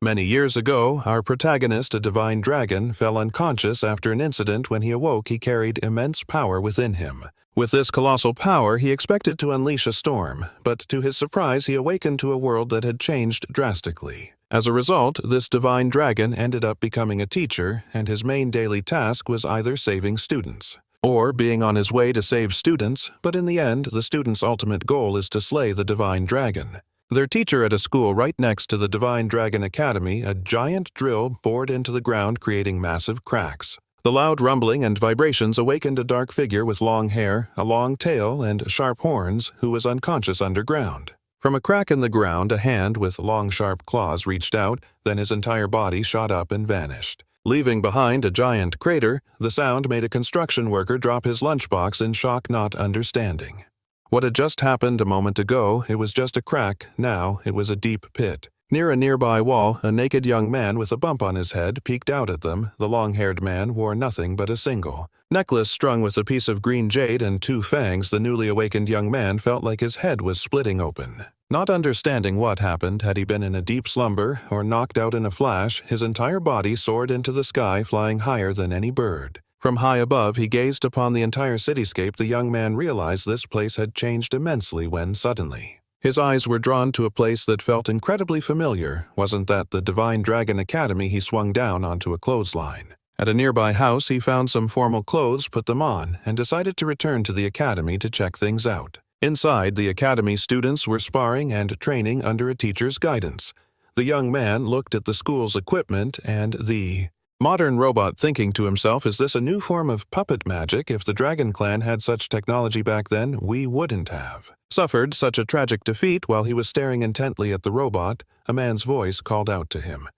Many years ago, our protagonist, a divine dragon, fell unconscious after an incident. When he awoke, he carried immense power within him. With this colossal power, he expected to unleash a storm, but to his surprise, he awakened to a world that had changed drastically. As a result, this divine dragon ended up becoming a teacher, and his main daily task was either saving students or being on his way to save students, but in the end, the student's ultimate goal is to slay the divine dragon. Their teacher at a school right next to the Divine Dragon Academy, a giant drill bored into the ground, creating massive cracks. The loud rumbling and vibrations awakened a dark figure with long hair, a long tail, and sharp horns, who was unconscious underground. From a crack in the ground, a hand with long sharp claws reached out, then his entire body shot up and vanished. Leaving behind a giant crater, the sound made a construction worker drop his lunchbox in shock, not understanding what had just happened a moment ago. It was just a crack, now it was a deep pit. Near a nearby wall, a naked young man with a bump on his head peeked out at them. The long-haired man wore nothing but a single necklace strung with a piece of green jade and 2 fangs. The newly awakened young man felt like his head was splitting open. Not understanding what happened, had he been in a deep slumber or knocked out in a flash, his entire body soared into the sky, flying higher than any bird. From high above, he gazed upon the entire cityscape. The young man realized this place had changed immensely when suddenly his eyes were drawn to a place that felt incredibly familiar. Wasn't that the Divine Dragon Academy? He swung down onto a clothesline. At a nearby house, he found some formal clothes, put them on, and decided to return to the academy to check things out. Inside, the academy students were sparring and training under a teacher's guidance. The young man looked at the school's equipment and the modern robot, thinking to himself, is this a new form of puppet magic? If the Dragon Clan had such technology back then, we wouldn't have suffered such a tragic defeat. While he was staring intently at the robot, a man's voice called out to him.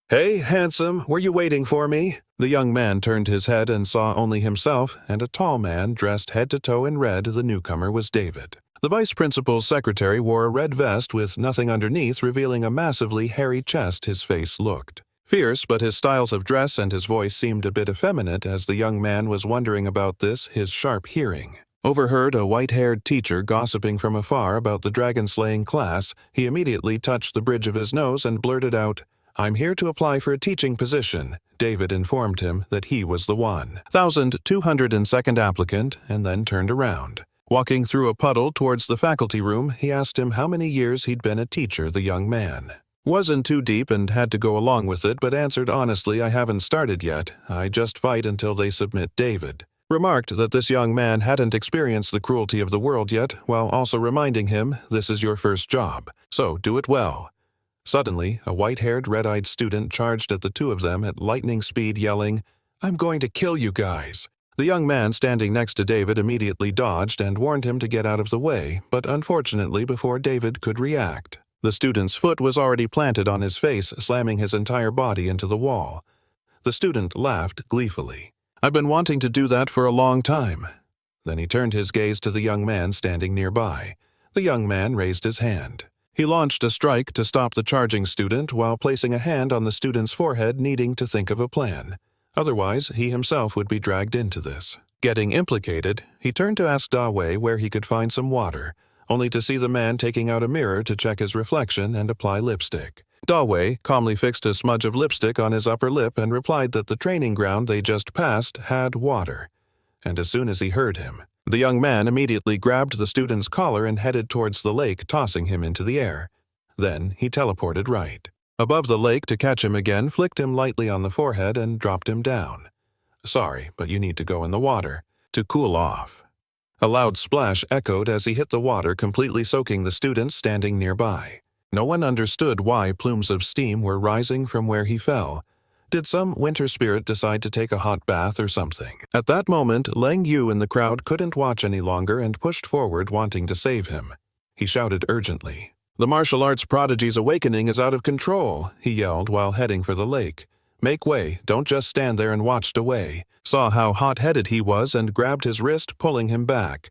"Hey, handsome, were you waiting for me?" The young man turned his head and saw only himself and a tall man dressed head to toe in red. The newcomer was David. The vice principal's secretary wore a red vest with nothing underneath, revealing a massively hairy chest. His face looked fierce, but his styles of dress and his voice seemed a bit effeminate. As the young man was wondering about this, his sharp hearing overheard a white-haired teacher gossiping from afar about the dragon-slaying class. He immediately touched the bridge of his nose and blurted out, "I'm here to apply for a teaching position." David informed him that he was the 1,202nd applicant, and then turned around. Walking through a puddle towards the faculty room, he asked him how many years he'd been a teacher. The young man wasn't too deep and had to go along with it, but answered honestly, "I haven't started yet. I just fight until they submit." David remarked that this young man hadn't experienced the cruelty of the world yet, while also reminding him, "This is your first job, so do it well." Suddenly, a white-haired, red-eyed student charged at the two of them at lightning speed, yelling, "I'm going to kill you guys." The young man standing next to David immediately dodged and warned him to get out of the way, but unfortunately, before David could react, the student's foot was already planted on his face, slamming his entire body into the wall. The student laughed gleefully. "I've been wanting to do that for a long time." Then he turned his gaze to the young man standing nearby. The young man raised his hand. He launched a strike to stop the charging student while placing a hand on the student's forehead, needing to think of a plan. Otherwise, he himself would be dragged into this. Getting implicated, he turned to ask Dawei where he could find some water, only to see the man taking out a mirror to check his reflection and apply lipstick. Dawei calmly fixed a smudge of lipstick on his upper lip and replied that the training ground they just passed had water. And as soon as he heard him, the young man immediately grabbed the student's collar and headed towards the lake, tossing him into the air. Then he teleported right above the lake to catch him again, flicked him lightly on the forehead, and dropped him down. "Sorry, but you need to go in the water to cool off." A loud splash echoed as he hit the water, completely soaking the students standing nearby. No one understood why plumes of steam were rising from where he fell. Did some winter spirit decide to take a hot bath or something? At that moment, Lang Yu in the crowd couldn't watch any longer and pushed forward, wanting to save him. He shouted urgently, "The martial arts prodigy's awakening is out of control," he yelled while heading for the lake. "Make way, don't just stand there and watch away." Saw how hot-headed he was and grabbed his wrist, pulling him back.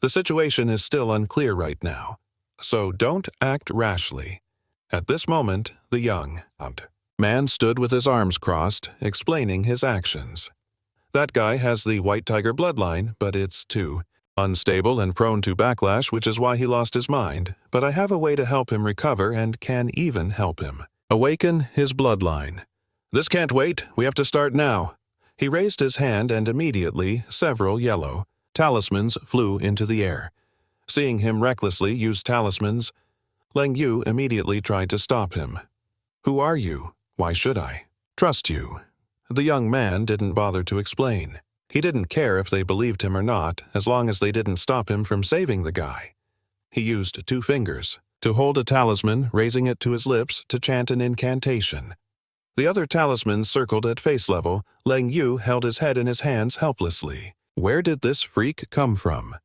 The situation is still unclear right now, so don't act rashly. At this moment, the young man stood with his arms crossed, explaining his actions. "That guy has the White Tiger bloodline, but it's too unstable and prone to backlash, which is why he lost his mind. But I have a way to help him recover and can even help him Awaken his bloodline. This can't wait, we have to start now. He raised his hand and immediately several yellow talismans flew into the air. Seeing him recklessly use talismans, Leng Yu immediately tried to stop him. Who are you? Why should I trust you? The young man didn't bother to explain. He didn't care if they believed him or not, as long as they didn't stop him from saving the guy. He used 2 fingers to hold a talisman, raising it to his lips to chant an incantation. The other talismans circled at face level. Leng Yu held his head in his hands helplessly. Where did this freak come from?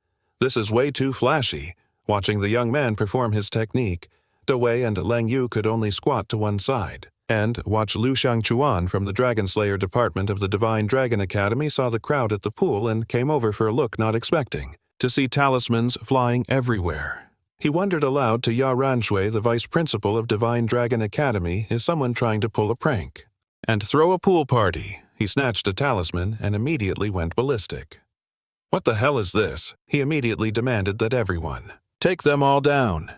This is way too flashy. Watching the young man perform his technique, Dawei and Leng Yu could only squat to one side. And watch Liu Shangchuan from the Dragon Slayer department of the Divine Dragon Academy saw the crowd at the pool and came over for a look not expecting to see talismans flying everywhere. He wondered aloud to Ya Ranshui, the vice principal of Divine Dragon Academy, is someone trying to pull a prank and throw a pool party. He snatched a talisman and immediately went ballistic. What the hell is this? He immediately demanded that everyone take them all down.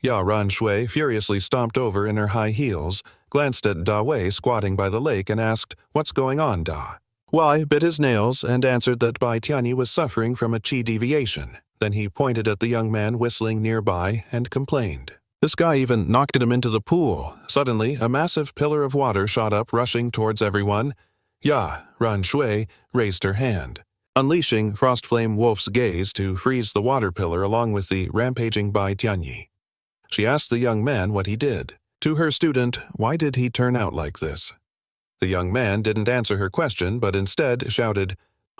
Ya Ranshui furiously stomped over in her high heels, glanced at Da Wei squatting by the lake and asked, "What's going on, Da?" Wei bit his nails and answered that Bai Tianyi was suffering from a qi deviation. Then he pointed at the young man whistling nearby and complained. This guy even knocked him into the pool. Suddenly, a massive pillar of water shot up, rushing towards everyone. Ya Ranshui raised her hand, unleashing Frostflame Wolf's gaze to freeze the water pillar along with the rampaging Bai Tianyi. She asked the young man what he did. To her student, why did he turn out like this? The young man didn't answer her question, but instead shouted,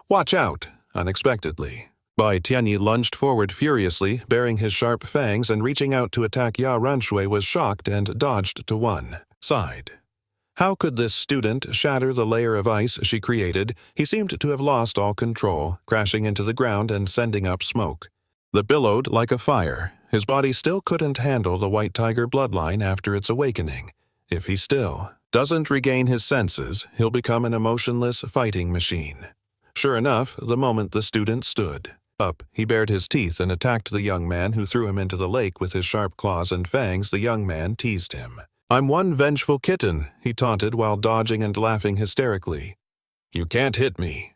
"Watch out!" unexpectedly. Bai Tianyi lunged forward furiously, baring his sharp fangs and reaching out to attack Ya Ranshui was shocked and dodged to one side. How could this student shatter the layer of ice she created? He seemed to have lost all control, crashing into the ground and sending up smoke that billowed like a fire. His body still couldn't handle the White Tiger bloodline after its awakening. If he still doesn't regain his senses, he'll become an emotionless fighting machine. Sure enough, the moment the student stood up, he bared his teeth and attacked the young man, who threw him into the lake with his sharp claws and fangs. The young man teased him. "I'm one vengeful kitten," he taunted while dodging and laughing hysterically. "You can't hit me."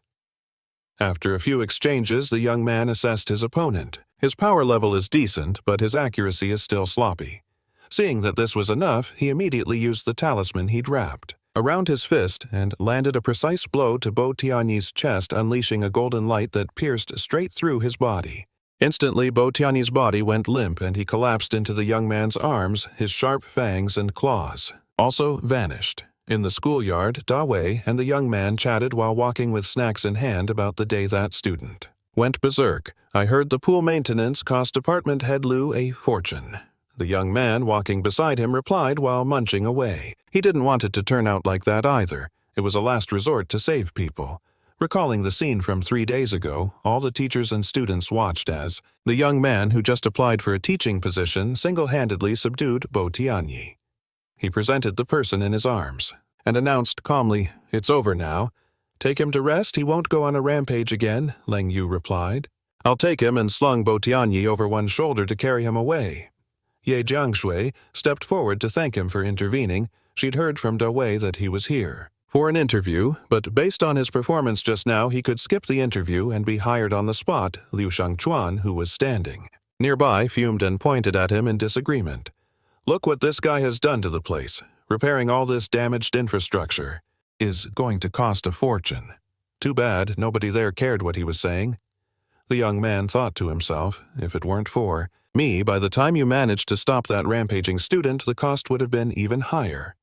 After a few exchanges, the young man assessed his opponent. His power level is decent, but his accuracy is still sloppy. Seeing that this was enough, he immediately used the talisman he'd wrapped around his fist and landed a precise blow to Bo Tianyi's chest, unleashing a golden light that pierced straight through his body. Instantly, Bo Tianyi's body went limp and he collapsed into the young man's arms. His sharp fangs and claws also vanished. In the schoolyard, Da Wei and the young man chatted while walking with snacks in hand about the day that student went berserk. "I heard the pool maintenance cost department head Liu a fortune." The young man walking beside him replied while munching away. He didn't want it to turn out like that either. It was a last resort to save people. Recalling the scene from 3 days ago, all the teachers and students watched as the young man who just applied for a teaching position single-handedly subdued Bo Tianyi. He presented the person in his arms and announced calmly, "It's over now. Take him to rest, he won't go on a rampage again," Leng Yu replied. "I'll take him," and slung Bo Tianyi over one shoulder to carry him away. Ye Jiangshui stepped forward to thank him for intervening. She'd heard from Da Wei that he was here for an interview, but based on his performance just now, he could skip the interview and be hired on the spot. Liu Shangchuan, who was standing nearby, fumed and pointed at him in disagreement. "Look what this guy has done to the place. Repairing all this damaged infrastructure is going to cost a fortune. Too bad nobody there cared what he was saying." The young man thought to himself, if it weren't for me, by the time you managed to stop that rampaging student, the cost would have been even higher.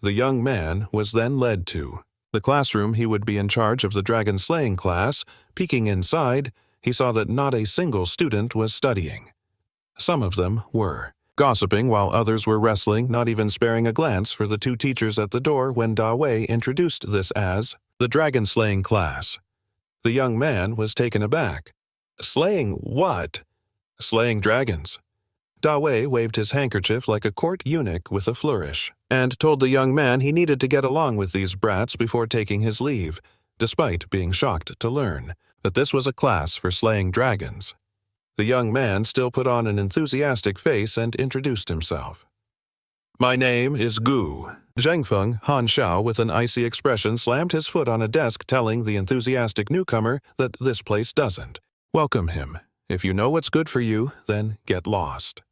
The young man was then led to the classroom. He would be in charge of the dragon slaying class. Peeking inside, he saw that not a single student was studying. Some of them were gossiping while others were wrestling, not even sparing a glance for the 2 teachers at the door when Da Wei introduced this as the dragon slaying class. The young man was taken aback. "Slaying what?" "Slaying dragons." Da Wei waved his handkerchief like a court eunuch with a flourish, and told the young man he needed to get along with these brats before taking his leave, despite being shocked to learn that this was a class for slaying dragons. The young man still put on an enthusiastic face and introduced himself. My name is Gu. Zhengfeng Han Xiao, with an icy expression, slammed his foot on a desk, telling the enthusiastic newcomer that this place doesn't welcome him. If you know what's good for you, then get lost.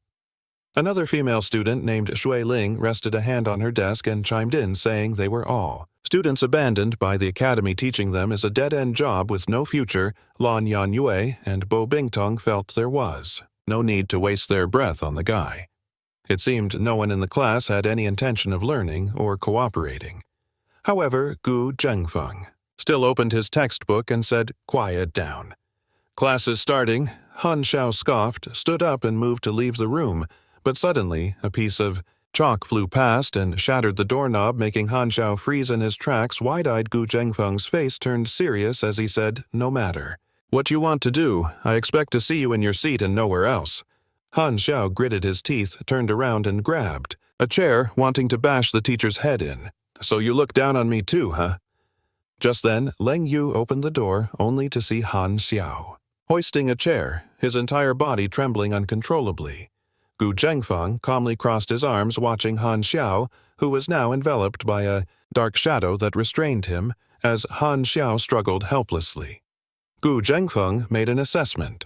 Another female student named Shui Ling rested a hand on her desk and chimed in, saying they were all students abandoned by the academy, teaching them is a dead-end job with no future. Lan Yanyue and Bo Bingtong felt there was no need to waste their breath on the guy. It seemed no one in the class had any intention of learning or cooperating. However, Gu Zhengfeng still opened his textbook and said, "Quiet down." "Class is starting." Han Xiao scoffed, stood up and moved to leave the room, but suddenly a piece of chalk flew past and shattered the doorknob, making Han Xiao freeze in his tracks. Wide-eyed Gu Zhengfeng's face turned serious as he said, "No matter what you want to do, I expect to see you in your seat and nowhere else." Han Xiao gritted his teeth, turned around and grabbed a chair, wanting to bash the teacher's head in. "So you look down on me too, huh?" Just then, Leng Yu opened the door, only to see Han Xiao hoisting a chair, his entire body trembling uncontrollably. Gu Zhengfeng calmly crossed his arms, watching Han Xiao, who was now enveloped by a dark shadow that restrained him, as Han Xiao struggled helplessly. Gu Zhengfeng made an assessment.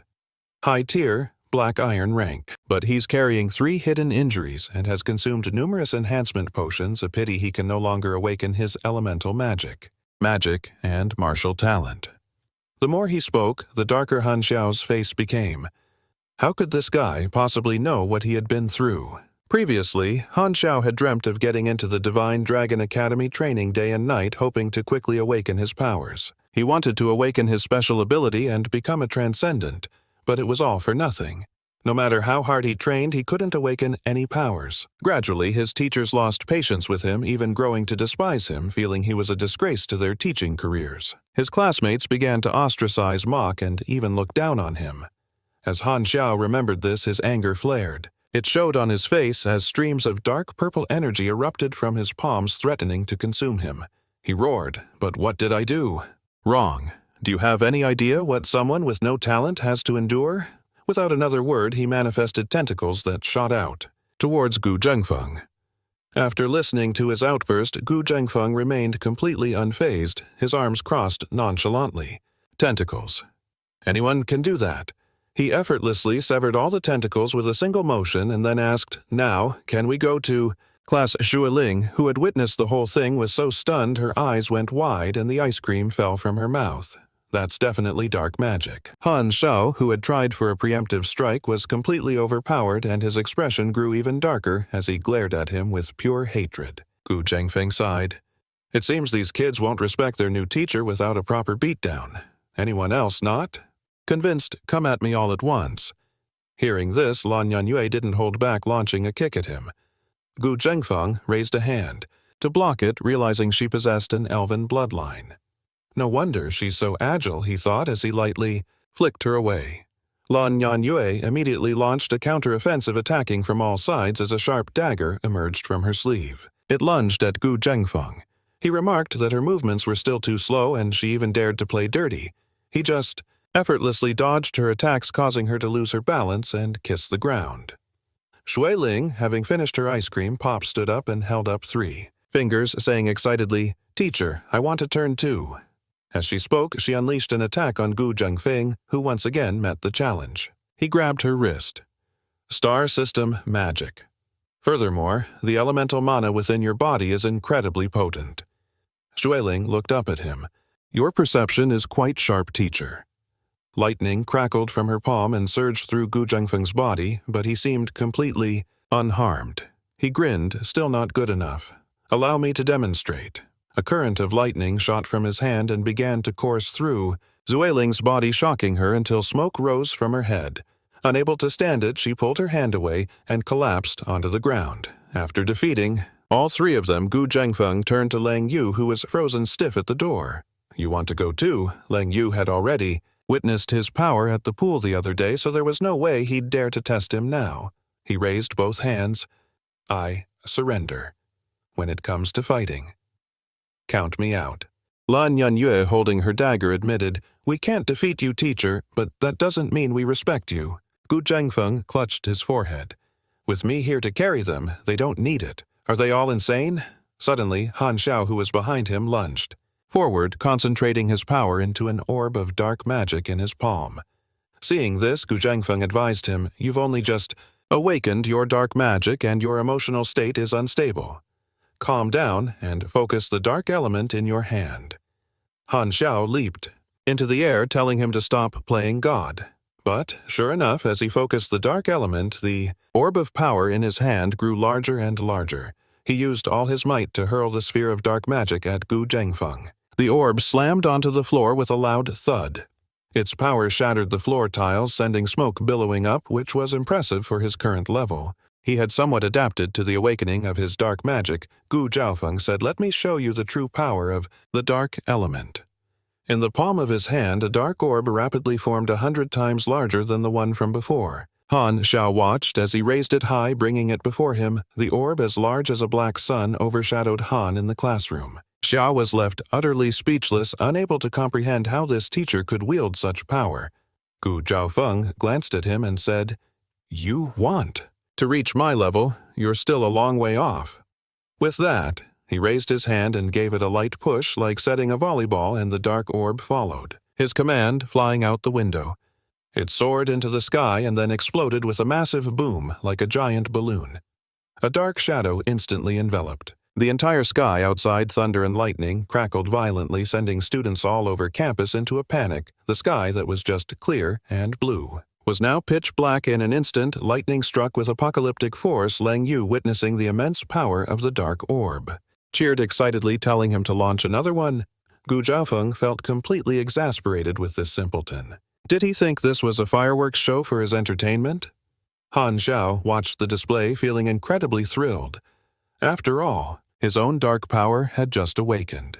High tier, black iron rank, but he's carrying 3 hidden injuries and has consumed numerous enhancement potions. A pity he can no longer awaken his elemental magic and martial talent. The more he spoke, the darker Han Xiao's face became. How could this guy possibly know what he had been through? Previously, Han Xiao had dreamt of getting into the Divine Dragon Academy, training day and night, hoping to quickly awaken his powers. He wanted to awaken his special ability and become a transcendent, but it was all for nothing. No matter how hard he trained, he couldn't awaken any powers. Gradually, his teachers lost patience with him, even growing to despise him, feeling he was a disgrace to their teaching careers. His classmates began to ostracize, mock, and even look down on him. As Han Xiao remembered this, his anger flared. It showed on his face as streams of dark purple energy erupted from his palms, threatening to consume him. He roared, "But what did I do wrong? Do you have any idea what someone with no talent has to endure?" Without another word, he manifested tentacles that shot out towards Gu Zhengfeng. After listening to his outburst, Gu Zhengfeng remained completely unfazed, his arms crossed nonchalantly. Tentacles. Anyone can do that. He effortlessly severed all the tentacles with a single motion and then asked, "Now, can we go to class?" Shui Ling, who had witnessed the whole thing, was so stunned her eyes went wide and the ice cream fell from her mouth. That's definitely dark magic. Han Xiao, who had tried for a preemptive strike, was completely overpowered, and his expression grew even darker as he glared at him with pure hatred. Gu Zhengfeng sighed. "It seems these kids won't respect their new teacher without a proper beatdown. Anyone else not convinced? Come at me all at once." Hearing this, Lan Yanyue didn't hold back, launching a kick at him. Gu Zhengfeng raised a hand to block it, realizing she possessed an elven bloodline. No wonder she's so agile, he thought as he lightly flicked her away. Lan Yanyue immediately launched a counter-offensive, attacking from all sides as a sharp dagger emerged from her sleeve. It lunged at Gu Zhengfeng. He remarked that her movements were still too slow and she even dared to play dirty. He just effortlessly dodged her attacks, causing her to lose her balance and kiss the ground. Shui Ling, having finished her ice cream, Pop stood up and held up 3 fingers, saying excitedly, "Teacher, I want to turn too." As she spoke, she unleashed an attack on Gu Zhengfeng, who once again met the challenge. He grabbed her wrist. "Star system magic. Furthermore, the elemental mana within your body is incredibly potent." Shui Ling looked up at him. "Your perception is quite sharp, teacher." Lightning crackled from her palm and surged through Gu Zhengfeng's body, but he seemed completely unharmed. He grinned, still not good enough. "Allow me to demonstrate." A current of lightning shot from his hand and began to course through Zueling's body, shocking her until smoke rose from her head. Unable to stand it, she pulled her hand away and collapsed onto the ground. After defeating all 3 of them, Gu Zhengfeng turned to Leng Yu, who was frozen stiff at the door. "You want to go too?" Leng Yu had already witnessed his power at the pool the other day, so there was no way he'd dare to test him now. He raised both hands. "I surrender. When it comes to fighting, count me out." Lan Yanyue, holding her dagger, admitted, "We can't defeat you, teacher, but that doesn't mean we respect you." Gu Zhengfeng clutched his forehead. "With me here to carry them, they don't need it." Are they all insane? Suddenly, Han Xiao, who was behind him, lunged forward, concentrating his power into an orb of dark magic in his palm. Seeing this, Gu Zhengfeng advised him, "You've only just awakened your dark magic and your emotional state is unstable. Calm down and focus the dark element in your hand." Han Xiao leaped into the air, telling him to stop playing God. But, sure enough, as he focused the dark element, the orb of power in his hand grew larger and larger. He used all his might to hurl the sphere of dark magic at Gu Zhengfeng. The orb slammed onto the floor with a loud thud. Its power shattered the floor tiles, sending smoke billowing up, which was impressive for his current level. He had somewhat adapted to the awakening of his dark magic. Gu Zhaofeng said, "Let me show you the true power of the dark element." In the palm of his hand, a dark orb rapidly formed 100 times larger than the one from before. Han Xiao watched as he raised it high, bringing it before him. The orb, as large as a black sun, overshadowed Han in the classroom. Xiao was left utterly speechless, unable to comprehend how this teacher could wield such power. Gu Zhaofeng glanced at him and said, "You want to reach my level. You're still a long way off." With that, he raised his hand and gave it a light push, like setting a volleyball, and the dark orb followed, his command flying out the window. It soared into the sky and then exploded with a massive boom, like a giant balloon. A dark shadow instantly enveloped the entire sky. Outside, thunder and lightning crackled violently, sending students all over campus into a panic. The sky that was just clear and blue was now pitch black in an instant. Lightning struck with apocalyptic force. Leng Yu, witnessing the immense power of the dark orb, cheered excitedly, telling him to launch another one. Gu Zhaofeng felt completely exasperated with this simpleton. Did he think this was a fireworks show for his entertainment? Han Xiao watched the display, feeling incredibly thrilled. After all, his own dark power had just awakened.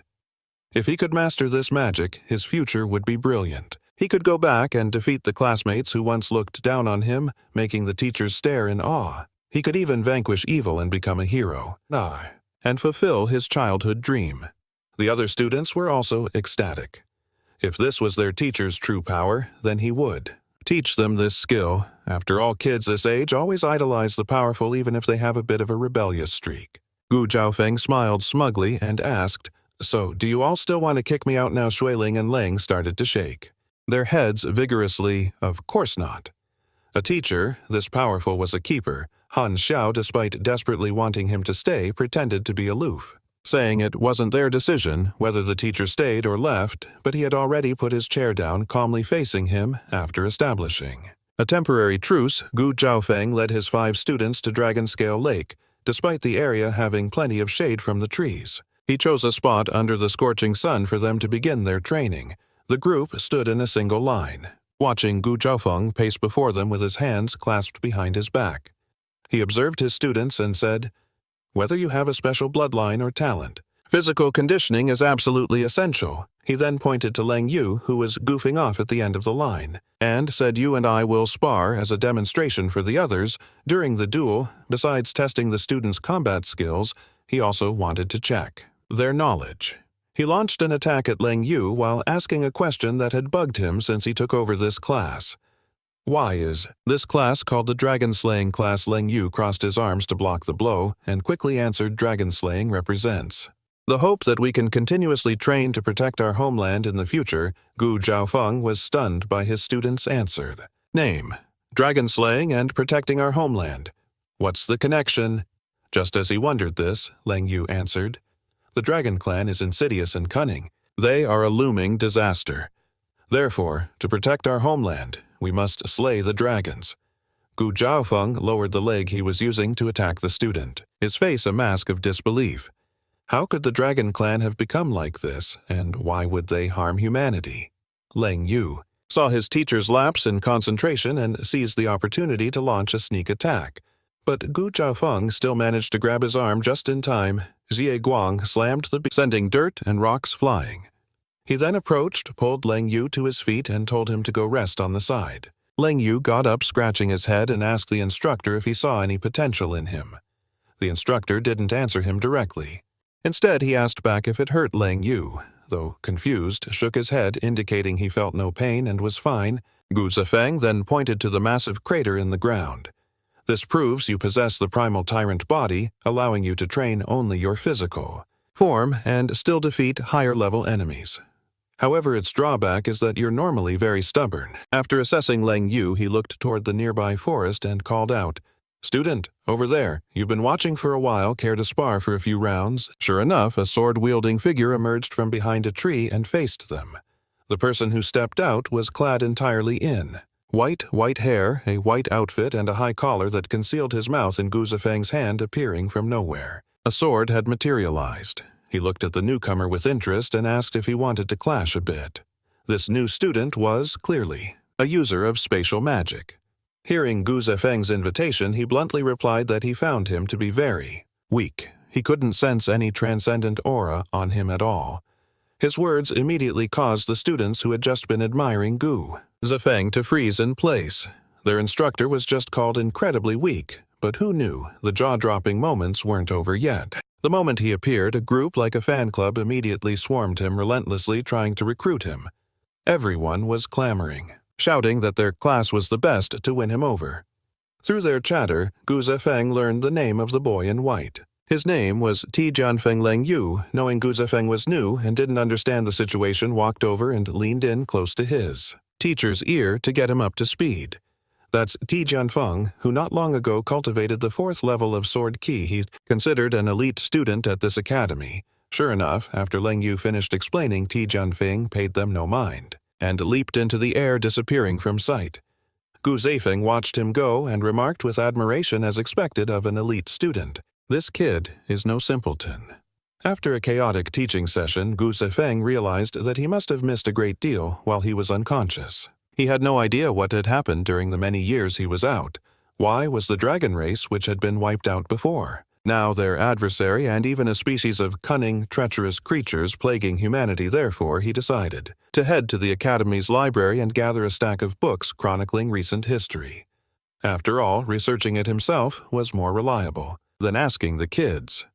If he could master this magic, his future would be brilliant. He could go back and defeat the classmates who once looked down on him, making the teachers stare in awe. He could even vanquish evil and become a hero, and fulfill his childhood dream. The other students were also ecstatic. If this was their teacher's true power, then he would teach them this skill. After all, kids this age always idolize the powerful, even if they have a bit of a rebellious streak. Gu Zhaofeng smiled smugly and asked, "So, do you all still want to kick me out now?" Shuiling and Leng started to shake their heads vigorously. Of course not. A teacher this powerful was a keeper. Han Xiao, despite desperately wanting him to stay, pretended to be aloof, saying it wasn't their decision whether the teacher stayed or left, but he had already put his chair down, calmly facing him. After establishing a temporary truce, Gu Zhaofeng led his 5 students to Dragonscale Lake, despite the area having plenty of shade from the trees. He chose a spot under the scorching sun for them to begin their training. The group stood in a single line, watching Gu Zhaofeng pace before them with his hands clasped behind his back. He observed his students and said, "Whether you have a special bloodline or talent, physical conditioning is absolutely essential." He then pointed to Leng Yu, who was goofing off at the end of the line, and said, "You and I will spar as a demonstration for the others." During the duel, besides testing the students' combat skills, he also wanted to check their knowledge. He launched an attack at Leng Yu while asking a question that had bugged him since he took over this class. "Why is this class called the Dragon-Slaying class?" Leng Yu crossed his arms to block the blow and quickly answered, "Dragon-Slaying represents the hope that we can continuously train to protect our homeland in the future." Gu Zhaofeng was stunned by his students' answer. "Name: Dragon-Slaying and protecting our homeland. What's the connection?" Just as he wondered this, Leng Yu answered, "The Dragon Clan is insidious and cunning. They are a looming disaster. Therefore, to protect our homeland, we must slay the dragons." Gu Zhaofeng lowered the leg he was using to attack the student, his face a mask of disbelief. How could the Dragon Clan have become like this, and why would they harm humanity? Leng Yu saw his teacher's lapse in concentration and seized the opportunity to launch a sneak attack. But Gu Zhaofeng still managed to grab his arm just in time. Xie Guang slammed the beam, sending dirt and rocks flying. He then approached, pulled Leng Yu to his feet, and told him to go rest on the side. Leng Yu got up, scratching his head, and asked the instructor if he saw any potential in him. The instructor didn't answer him directly. Instead, he asked back if it hurt. Leng Yu, though confused, shook his head, indicating he felt no pain and was fine. Gu Zefeng then pointed to the massive crater in the ground. This proves you possess the primal tyrant body, allowing you to train only your physical form and still defeat higher-level enemies. However, its drawback is that you're normally very stubborn. After assessing Leng Yu, he looked toward the nearby forest and called out, "Student, over there. You've been watching for a while, care to spar for a few rounds?" Sure enough, a sword-wielding figure emerged from behind a tree and faced them. The person who stepped out was clad entirely in white hair, a white outfit, and a high collar that concealed his mouth in Gu Zifeng's hand appearing from nowhere. A sword had materialized. He looked at the newcomer with interest and asked if he wanted to clash a bit. This new student was, clearly, a user of spatial magic. Hearing Gu Zifeng's invitation, he bluntly replied that he found him to be very weak. He couldn't sense any transcendent aura on him at all. His words immediately caused the students who had just been admiring Gu Zifeng to freeze in place. Their instructor was just called incredibly weak, but who knew the jaw-dropping moments weren't over yet. The moment he appeared, a group like a fan club immediately swarmed him, relentlessly trying to recruit him. Everyone was clamoring, shouting that their class was the best to win him over. Through their chatter, Gu Zifeng learned the name of the boy in white. His name was Tianfeng Leng Yu. Knowing Gu Zifeng was new and didn't understand the situation, walked over and leaned in close to his teacher's ear to get him up to speed. That's Tianfeng, who not long ago cultivated the 4th level of sword ki. He's considered an elite student at this academy. Sure enough, after Leng Yu finished explaining, Tianfeng paid them no mind and leaped into the air, disappearing from sight. Gu Zifeng watched him go and remarked with admiration, as expected of an elite student, "This kid is no simpleton." After a chaotic teaching session, Gu Zifeng realized that he must have missed a great deal while he was unconscious. He had no idea what had happened during the many years he was out. Why was the dragon race, which had been wiped out before, now their adversary and even a species of cunning, treacherous creatures plaguing humanity? Therefore, he decided to head to the Academy's library and gather a stack of books chronicling recent history. After all, researching it himself was more reliable than asking the kids.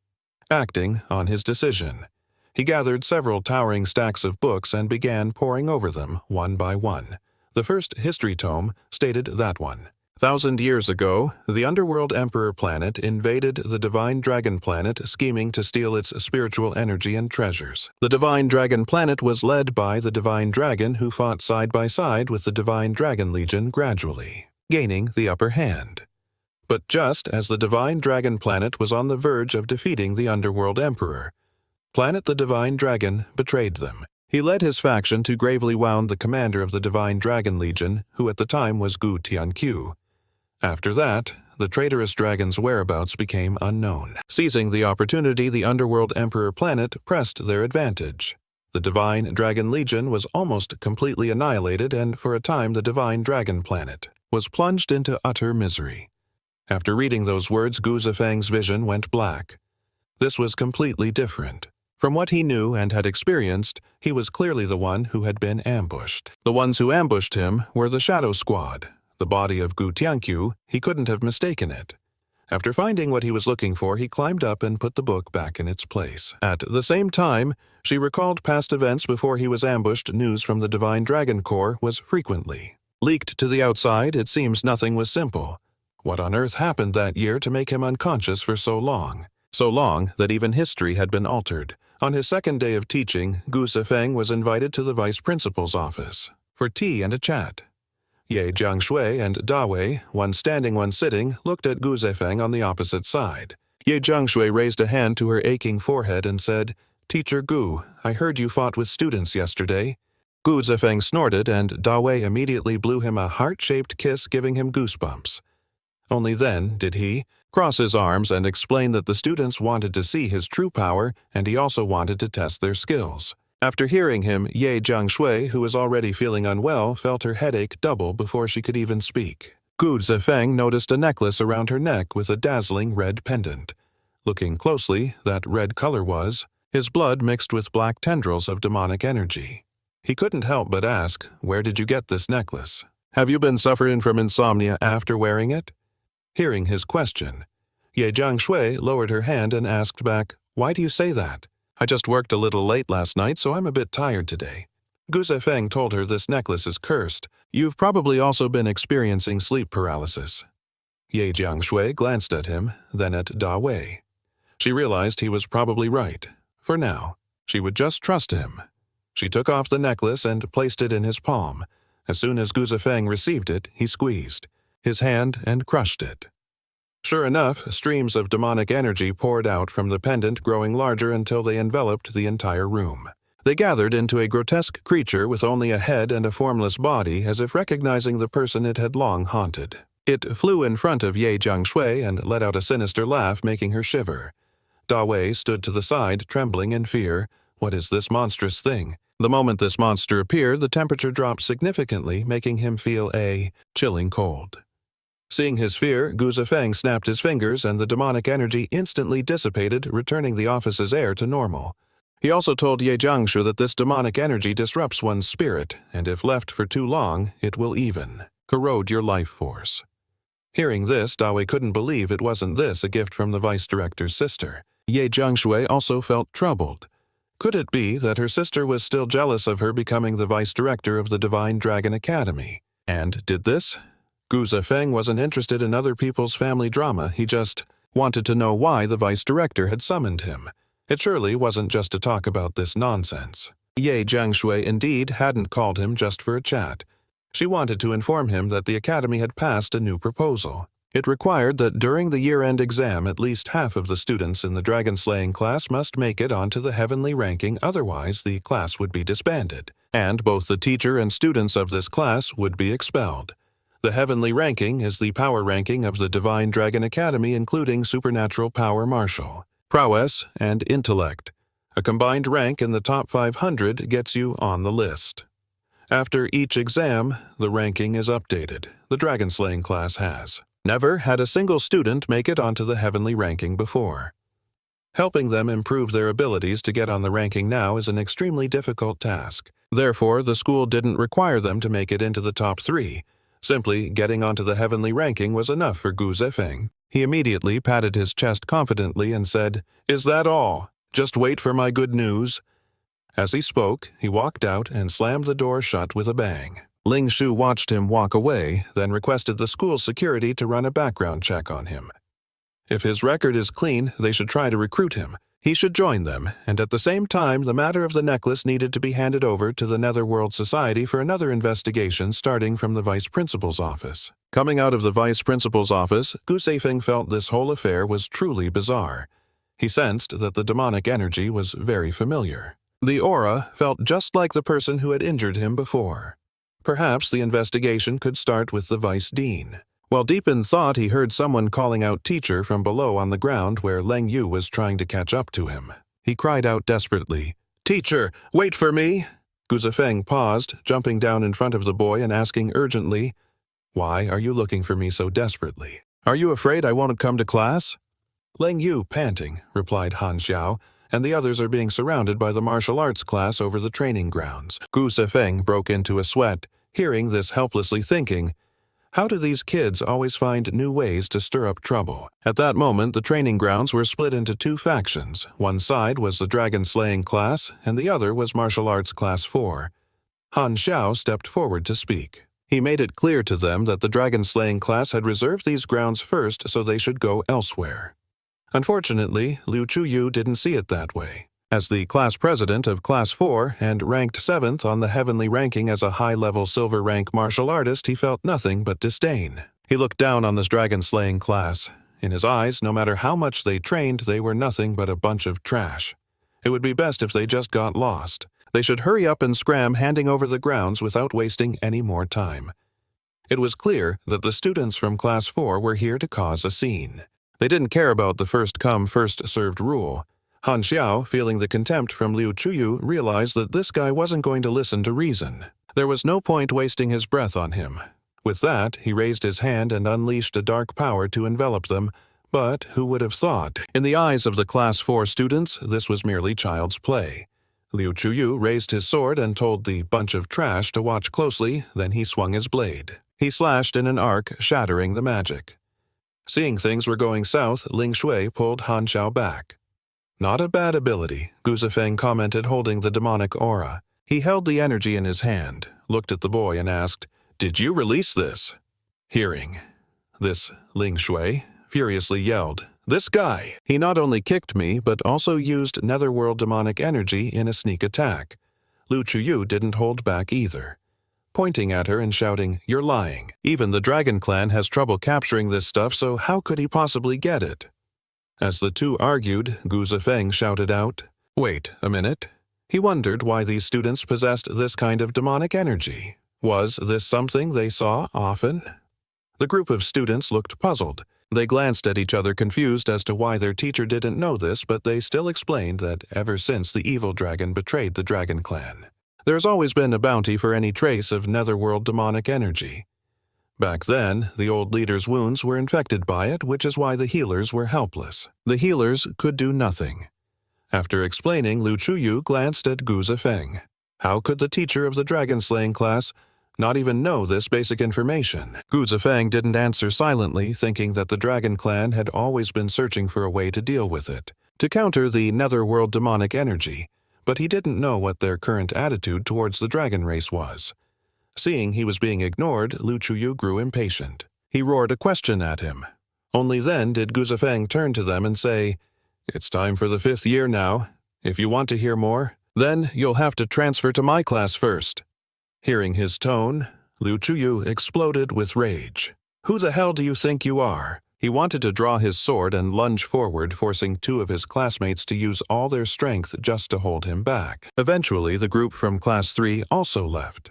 Acting on his decision, he gathered several towering stacks of books and began poring over them one by one. The first history tome stated that 1,000 years ago, the underworld Emperor planet invaded the Divine Dragon planet, scheming to steal its spiritual energy and treasures. The Divine Dragon planet was led by the Divine Dragon, who fought side by side with the Divine Dragon Legion, gradually gaining the upper hand. But just as the Divine Dragon planet was on the verge of defeating the Underworld Emperor, Planet the Divine Dragon betrayed them. He led his faction to gravely wound the commander of the Divine Dragon Legion, who at the time was Gu Tianqiu. After that, the traitorous dragon's whereabouts became unknown. Seizing the opportunity, the Underworld Emperor planet pressed their advantage. The Divine Dragon Legion was almost completely annihilated, and for a time the Divine Dragon planet was plunged into utter misery. After reading those words, Gu Zifeng's vision went black. This was completely different. From what he knew and had experienced, he was clearly the one who had been ambushed. The ones who ambushed him were the Shadow Squad. The body of Gu Tianqiu, he couldn't have mistaken it. After finding what he was looking for, he climbed up and put the book back in its place. At the same time, she recalled past events before he was ambushed. News from the Divine Dragon Corps was frequently leaked to the outside. It seems nothing was simple. What on earth happened that year to make him unconscious for so long? So long that even history had been altered. On his second day of teaching, Gu Zifeng was invited to the vice principal's office for tea and a chat. Ye Jiangshui and Dawei, one standing, one sitting, looked at Gu Zifeng on the opposite side. Ye Jiangshui raised a hand to her aching forehead and said, "Teacher Gu, I heard you fought with students yesterday." Gu Zifeng snorted, and Dawei immediately blew him a heart-shaped kiss, giving him goosebumps. Only then did he cross his arms and explain that the students wanted to see his true power, and he also wanted to test their skills. After hearing him, Ye Jiangshui, who was already feeling unwell, felt her headache double before she could even speak. Gu Zifeng noticed a necklace around her neck with a dazzling red pendant. Looking closely, that red color was his blood mixed with black tendrils of demonic energy. He couldn't help but ask, "Where did you get this necklace? Have you been suffering from insomnia after wearing it?" Hearing his question, Ye Jiangshui lowered her hand and asked back, "Why do you say that? I just worked a little late last night, so I'm a bit tired today." Gu Zifeng told her, "This necklace is cursed. You've probably also been experiencing sleep paralysis." Ye Jiangshui glanced at him, then at Da Wei. She realized he was probably right. For now, she would just trust him. She took off the necklace and placed it in his palm. As soon as Gu Zifeng received it, he squeezed his hand and crushed it. Sure enough, streams of demonic energy poured out from the pendant, growing larger until they enveloped the entire room. They gathered into a grotesque creature with only a head and a formless body, as if recognizing the person it had long haunted. It flew in front of Ye Jiangshui and let out a sinister laugh, making her shiver. Da Wei stood to the side, trembling in fear. What is this monstrous thing? The moment this monster appeared, the temperature dropped significantly, making him feel a chilling cold. Seeing his fear, Gu Zifeng snapped his fingers and the demonic energy instantly dissipated, returning the office's air to normal. He also told Ye Jiangshu that this demonic energy disrupts one's spirit, and if left for too long, it will even corrode your life force. Hearing this, Da Wei couldn't believe it wasn't this a gift from the vice director's sister. Ye Jiangshui also felt troubled. Could it be that her sister was still jealous of her becoming the vice director of the Divine Dragon Academy? And did this? Gu Zifeng wasn't interested in other people's family drama, he just wanted to know why the vice director had summoned him. It surely wasn't just to talk about this nonsense. Ye Jiangshui indeed hadn't called him just for a chat. She wanted to inform him that the academy had passed a new proposal. It required that during the year-end exam at least half of the students in the dragon-slaying class must make it onto the heavenly ranking, otherwise the class would be disbanded, and both the teacher and students of this class would be expelled. The heavenly ranking is the power ranking of the Divine Dragon Academy, including supernatural power, martial prowess, and intellect. A combined rank in the top 500 gets you on the list. After each exam, the ranking is updated. The dragon-slaying class has never had a single student make it onto the heavenly ranking before. Helping them improve their abilities to get on the ranking now is an extremely difficult task. Therefore, the school didn't require them to make it into the top 3. Simply getting onto the heavenly ranking was enough for Gu Zifeng. He immediately patted his chest confidently and said, "Is that all? Just wait for my good news." As he spoke, he walked out and slammed the door shut with a bang. Ling Shu watched him walk away, then requested the school's security to run a background check on him. If his record is clean, they should try to recruit him. He should join them, and at the same time, the matter of the necklace needed to be handed over to the Netherworld Society for another investigation starting from the Vice Principal's office. Coming out of the Vice Principal's office, Gu Zifeng felt this whole affair was truly bizarre. He sensed that the demonic energy was very familiar. The aura felt just like the person who had injured him before. Perhaps the investigation could start with the Vice Dean. While deep in thought, he heard someone calling out "teacher" from below on the ground where Leng Yu was trying to catch up to him. He cried out desperately, "Teacher, wait for me!" Gu Zifeng paused, jumping down in front of the boy and asking urgently, "Why are you looking for me so desperately? Are you afraid I won't come to class?" Leng Yu, panting, replied Han Xiao, and the others are being surrounded by the martial arts class over the training grounds. Gu Zifeng broke into a sweat, hearing this, helplessly thinking, how do these kids always find new ways to stir up trouble? At that moment, the training grounds were split into 2 factions. One side was the dragon-slaying class, and the other was martial arts class 4. Han Xiao stepped forward to speak. He made it clear to them that the dragon-slaying class had reserved these grounds first so they should go elsewhere. Unfortunately, Liu Chuyu didn't see it that way. As the class president of Class 4 and ranked 7th on the heavenly ranking as a high-level silver rank martial artist, he felt nothing but disdain. He looked down on this dragon-slaying class. In his eyes, no matter how much they trained, they were nothing but a bunch of trash. It would be best if they just got lost. They should hurry up and scram, handing over the grounds without wasting any more time. It was clear that the students from Class 4 were here to cause a scene. They didn't care about the first-come, first-served rule. Han Xiao, feeling the contempt from Liu Chuyu, realized that this guy wasn't going to listen to reason. There was no point wasting his breath on him. With that, he raised his hand and unleashed a dark power to envelop them. But who would have thought? In the eyes of the Class 4 students, this was merely child's play. Liu Chuyu raised his sword and told the bunch of trash to watch closely, then he swung his blade. He slashed in an arc, shattering the magic. Seeing things were going south, Ling Shui pulled Han Xiao back. "Not a bad ability," Gu Zifeng commented, holding the demonic aura. He held the energy in his hand, looked at the boy and asked, "Did you release this?" Hearing This Ling Shui furiously yelled, "This guy! He not only kicked me, but also used netherworld demonic energy in a sneak attack." Lu Chuyu didn't hold back either, pointing at her and shouting, "You're lying. Even the Dragon Clan has trouble capturing this stuff, so how could he possibly get it?" As the two argued, Gu Zifeng shouted out, "Wait a minute." He wondered why these students possessed this kind of demonic energy. Was this something they saw often? The group of students looked puzzled. They glanced at each other confused as to why their teacher didn't know this, but they still explained that ever since the evil dragon betrayed the Dragon Clan, there's always been a bounty for any trace of netherworld demonic energy. Back then, the old leader's wounds were infected by it, which is why the healers were helpless. The healers could do nothing. After explaining, Lu Chuyu glanced at Gu Zifeng. How could the teacher of the dragon-slaying class not even know this basic information? Gu Zifeng didn't answer silently, thinking that the Dragon Clan had always been searching for a way to deal with it, to counter the netherworld demonic energy, but he didn't know what their current attitude towards the dragon race was. Seeing he was being ignored, Lu Chuyu grew impatient. He roared a question at him. Only then did Gu Zifeng turn to them and say, "It's time for the 5th year now. If you want to hear more, then you'll have to transfer to my class first." Hearing his tone, Lu Chuyu exploded with rage. "Who the hell do you think you are?" He wanted to draw his sword and lunge forward, forcing 2 of his classmates to use all their strength just to hold him back. Eventually, the group from Class 3 also left.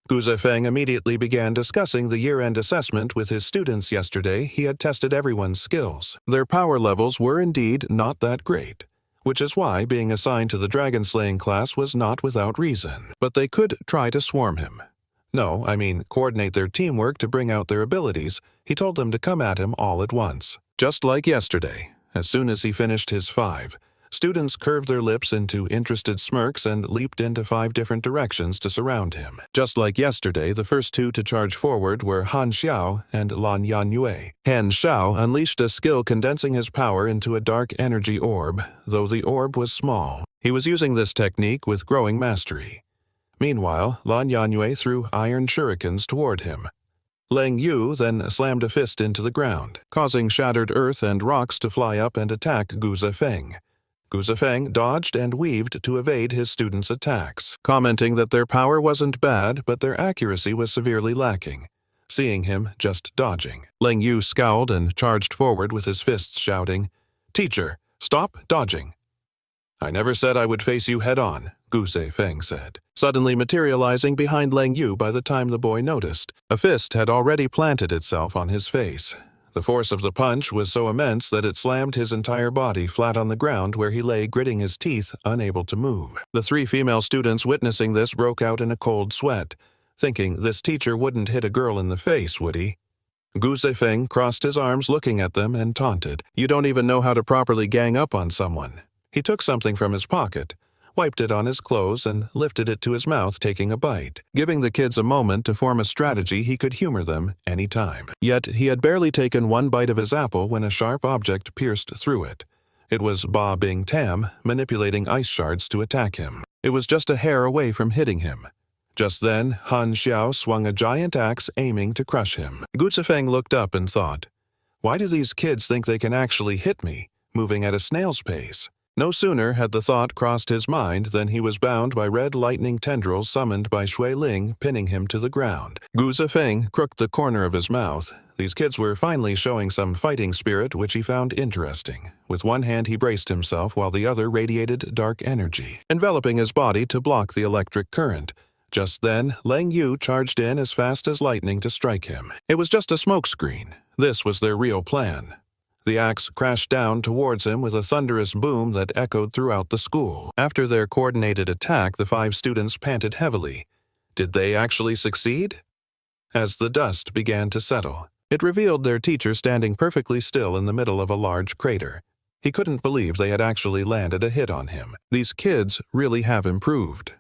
Gu Zifeng immediately began discussing the year-end assessment with his students yesterday. He had tested everyone's skills. Their power levels were indeed not that great, which is why being assigned to the dragon-slaying class was not without reason. But they could try to swarm him. No, I mean coordinate their teamwork to bring out their abilities. He told them to come at him all at once. Just like yesterday, as soon as he finished his 5, students curved their lips into interested smirks and leaped into 5 different directions to surround him. Just like yesterday, the first 2 to charge forward were Han Xiao and Lan Yanyue. Han Xiao unleashed a skill condensing his power into a dark energy orb, though the orb was small. He was using this technique with growing mastery. Meanwhile, Lan Yanyue threw iron shurikens toward him. Leng Yu then slammed a fist into the ground, causing shattered earth and rocks to fly up and attack Gu Zifeng. Gu Zifeng dodged and weaved to evade his students' attacks, commenting that their power wasn't bad, but their accuracy was severely lacking. Seeing him just dodging, Leng Yu scowled and charged forward with his fists, shouting, "Teacher, stop dodging." "I never said I would face you head-on," Gu Zifeng said, suddenly materializing behind Leng Yu by the time the boy noticed. A fist had already planted itself on his face. The force of the punch was so immense that it slammed his entire body flat on the ground, where he lay gritting his teeth, unable to move. The 3 female students witnessing this broke out in a cold sweat, thinking this teacher wouldn't hit a girl in the face, would he? Gu Zifeng crossed his arms looking at them and taunted, "You don't even know how to properly gang up on someone." He took something from his pocket, wiped it on his clothes, and lifted it to his mouth, taking a bite. Giving the kids a moment to form a strategy, he could humor them any time. Yet he had barely taken 1 bite of his apple when a sharp object pierced through it. It was Ba Bing Tam manipulating ice shards to attack him. It was just a hair away from hitting him. Just then, Han Xiao swung a giant axe, aiming to crush him. Gu Zifeng looked up and thought, "Why do these kids think they can actually hit me, moving at a snail's pace?" No sooner had the thought crossed his mind than he was bound by red lightning tendrils summoned by Shui Ling, pinning him to the ground. Gu Zifeng crooked the corner of his mouth. These kids were finally showing some fighting spirit, which he found interesting. With one hand he braced himself while the other radiated dark energy, enveloping his body to block the electric current. Just then, Leng Yu charged in as fast as lightning to strike him. It was just a smokescreen. This was their real plan. The axe crashed down towards him with a thunderous boom that echoed throughout the school. After their coordinated attack, the 5 students panted heavily. Did they actually succeed? As the dust began to settle, it revealed their teacher standing perfectly still in the middle of a large crater. He couldn't believe they had actually landed a hit on him. These kids really have improved.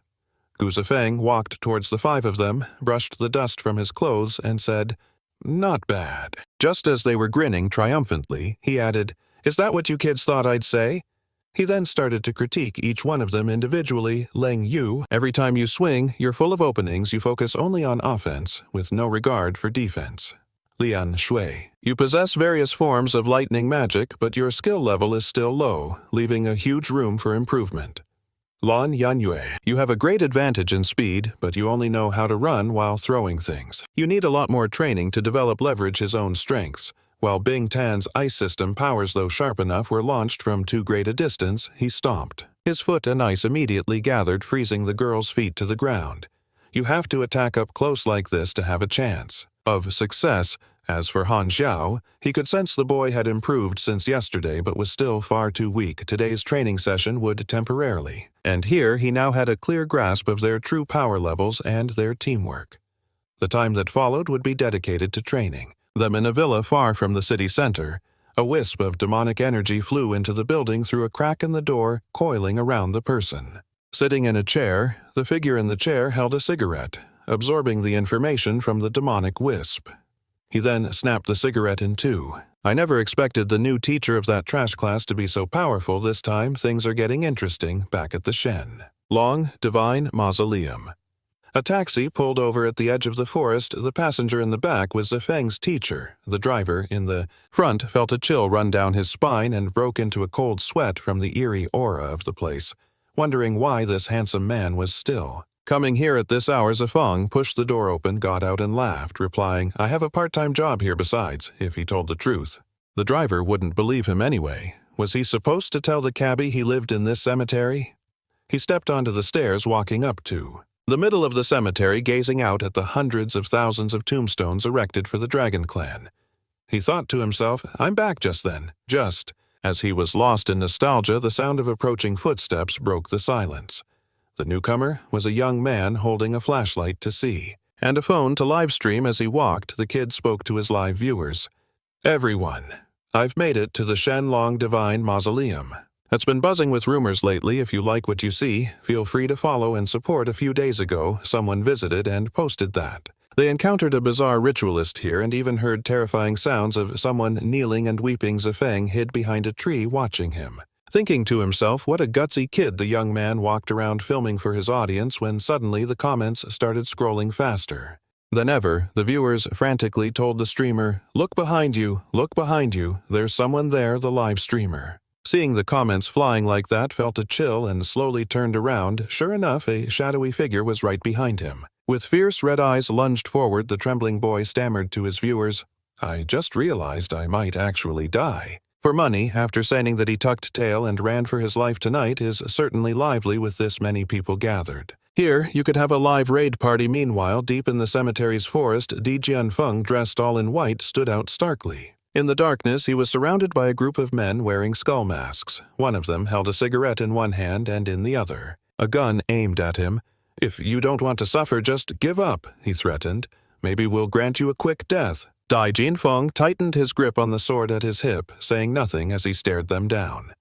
Gu Zifeng walked towards the 5 of them, brushed the dust from his clothes, and said, "Not bad." Just as they were grinning triumphantly, he added, "Is that what you kids thought I'd say?" He then started to critique each one of them individually. Leng Yu, "Every time you swing, you're full of openings. You focus only on offense, with no regard for defense." Lian Shui. You possess various forms of lightning magic, but your skill level is still low, leaving a huge room for improvement. Lan Yanyue. You have a great advantage in speed, but you only know how to run while throwing things. You need a lot more training to develop leverage his own strengths. While Bing Tan's ice system powers, though sharp enough, were launched from too great a distance, he stomped. His foot and ice immediately gathered, freezing the girl's feet to the ground. You have to attack up close like this to have a chance of success. As for Han Xiao, he could sense the boy had improved since yesterday but was still far too weak. Today's training session would temporarily. And here he now had a clear grasp of their true power levels and their teamwork. The time that followed would be dedicated to training. Them in a villa far from the city center. A wisp of demonic energy flew into the building through a crack in the door, coiling around the person. Sitting in a chair, the figure in the chair held a cigarette, absorbing the information from the demonic wisp. He then snapped the cigarette in two. I never expected the new teacher of that trash class to be so powerful. This time, things are getting interesting back at the Shen. Long Divine Mausoleum. A taxi pulled over at the edge of the forest. The passenger in the back was Zifeng's teacher. The driver in the front felt a chill run down his spine and broke into a cold sweat from the eerie aura of the place, wondering why this handsome man was still. Coming here at this hour, Zifeng pushed the door open, got out and laughed, replying, "I have a part-time job here besides," if he told the truth. The driver wouldn't believe him anyway. Was he supposed to tell the cabbie he lived in this cemetery? He stepped onto the stairs, walking up to the middle of the cemetery, gazing out at the hundreds of thousands of tombstones erected for the Dragon Clan. He thought to himself, "I'm back just then." Just as he was lost in nostalgia, the sound of approaching footsteps broke the silence. The newcomer was a young man holding a flashlight to see, and a phone to live stream. As he walked, the kid spoke to his live viewers. "Everyone, I've made it to the Shenlong Divine Mausoleum. It's been buzzing with rumors lately. If you like what you see, feel free to follow and support." A few days ago, someone visited and posted that they encountered a bizarre ritualist here and even heard terrifying sounds of someone kneeling and weeping. Zifeng hid behind a tree watching him. Thinking to himself, what a gutsy kid, the young man walked around filming for his audience when suddenly the comments started scrolling faster than ever. The viewers frantically told the streamer, look behind you, there's someone there." The live streamer, seeing the comments flying like that, felt a chill and slowly turned around. Sure enough, a shadowy figure was right behind him. With fierce red eyes lunged forward, the trembling boy stammered to his viewers, "I just realized I might actually die." For money, after saying that he tucked tail and ran for his life, tonight is certainly lively with this many people gathered. Here, you could have a live raid party. Meanwhile, deep in the cemetery's forest, Di Jianfeng, dressed all in white, stood out starkly. In the darkness, he was surrounded by a group of men wearing skull masks. One of them held a cigarette in one hand and in the other a gun aimed at him. "If you don't want to suffer, just give up," he threatened. "Maybe we'll grant you a quick death." Di Jianfeng tightened his grip on the sword at his hip, saying nothing as he stared them down.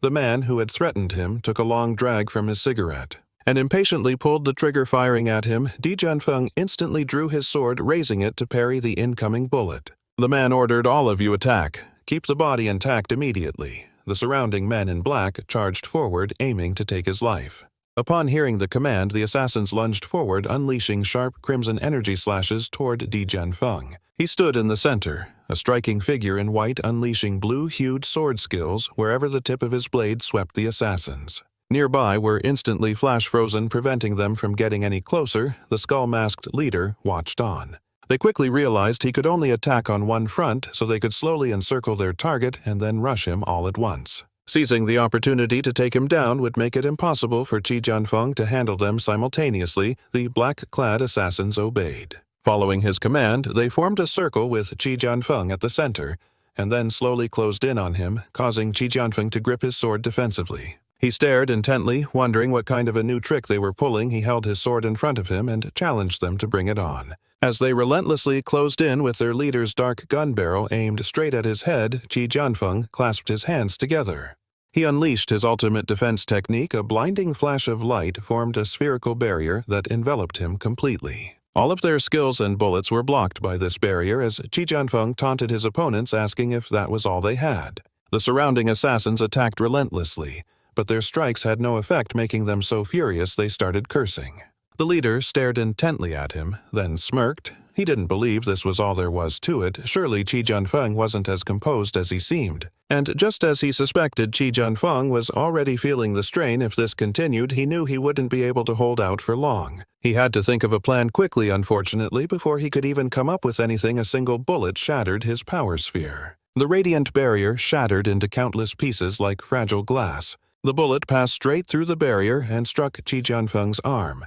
The man who had threatened him took a long drag from his cigarette and impatiently pulled the trigger, firing at him. Di Jianfeng instantly drew his sword, raising it to parry the incoming bullet. The man ordered, "All of you attack. Keep the body intact immediately." The surrounding men in black charged forward, aiming to take his life. Upon hearing the command, the assassins lunged forward, unleashing sharp crimson energy slashes toward Di Jianfeng. He stood in the center, a striking figure in white, unleashing blue-hued sword skills wherever the tip of his blade swept the assassins. Nearby were instantly flash-frozen, preventing them from getting any closer. The skull-masked leader watched on. They quickly realized he could only attack on one front, so they could slowly encircle their target and then rush him all at once. Seizing the opportunity to take him down would make it impossible for Qi Jianfeng to handle them simultaneously. The black-clad assassins obeyed. Following his command, they formed a circle with Qi Jianfeng at the center, and then slowly closed in on him, causing Qi Jianfeng to grip his sword defensively. He stared intently, wondering what kind of a new trick they were pulling. He held his sword in front of him and challenged them to bring it on. As they relentlessly closed in with their leader's dark gun barrel aimed straight at his head, Qi Jianfeng clasped his hands together. He unleashed his ultimate defense technique. A blinding flash of light formed a spherical barrier that enveloped him completely. All of their skills and bullets were blocked by this barrier as Qi Jianfeng taunted his opponents, asking if that was all they had. The surrounding assassins attacked relentlessly, but their strikes had no effect, making them so furious they started cursing. The leader stared intently at him, then smirked He didn't believe this was all there was to it. Surely Chi Junfeng wasn't as composed as he seemed. And just as he suspected, Chi Junfeng was already feeling the strain. If this continued, he knew he wouldn't be able to hold out for long. He had to think of a plan quickly, unfortunately, before he could even come up with anything. A single bullet shattered his power sphere. The radiant barrier shattered into countless pieces like fragile glass. The bullet passed straight through the barrier and struck Chi Junfeng's arm.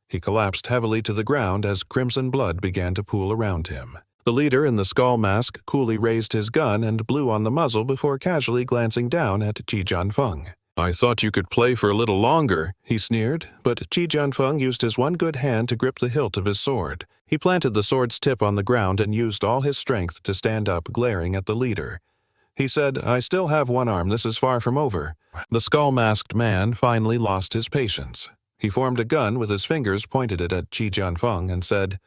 He collapsed heavily to the ground as crimson blood began to pool around him. The leader in the skull mask coolly raised his gun and blew on the muzzle before casually glancing down at Chi Junfeng. "I thought you could play for a little longer," he sneered, but Chi Junfeng used his one good hand to grip the hilt of his sword. He planted the sword's tip on the ground and used all his strength to stand up, glaring at the leader. He said, "I still have one arm. This is far from over." The skull-masked man finally lost his patience. He formed a gun with his fingers, pointed it at Chi Junfeng, and said,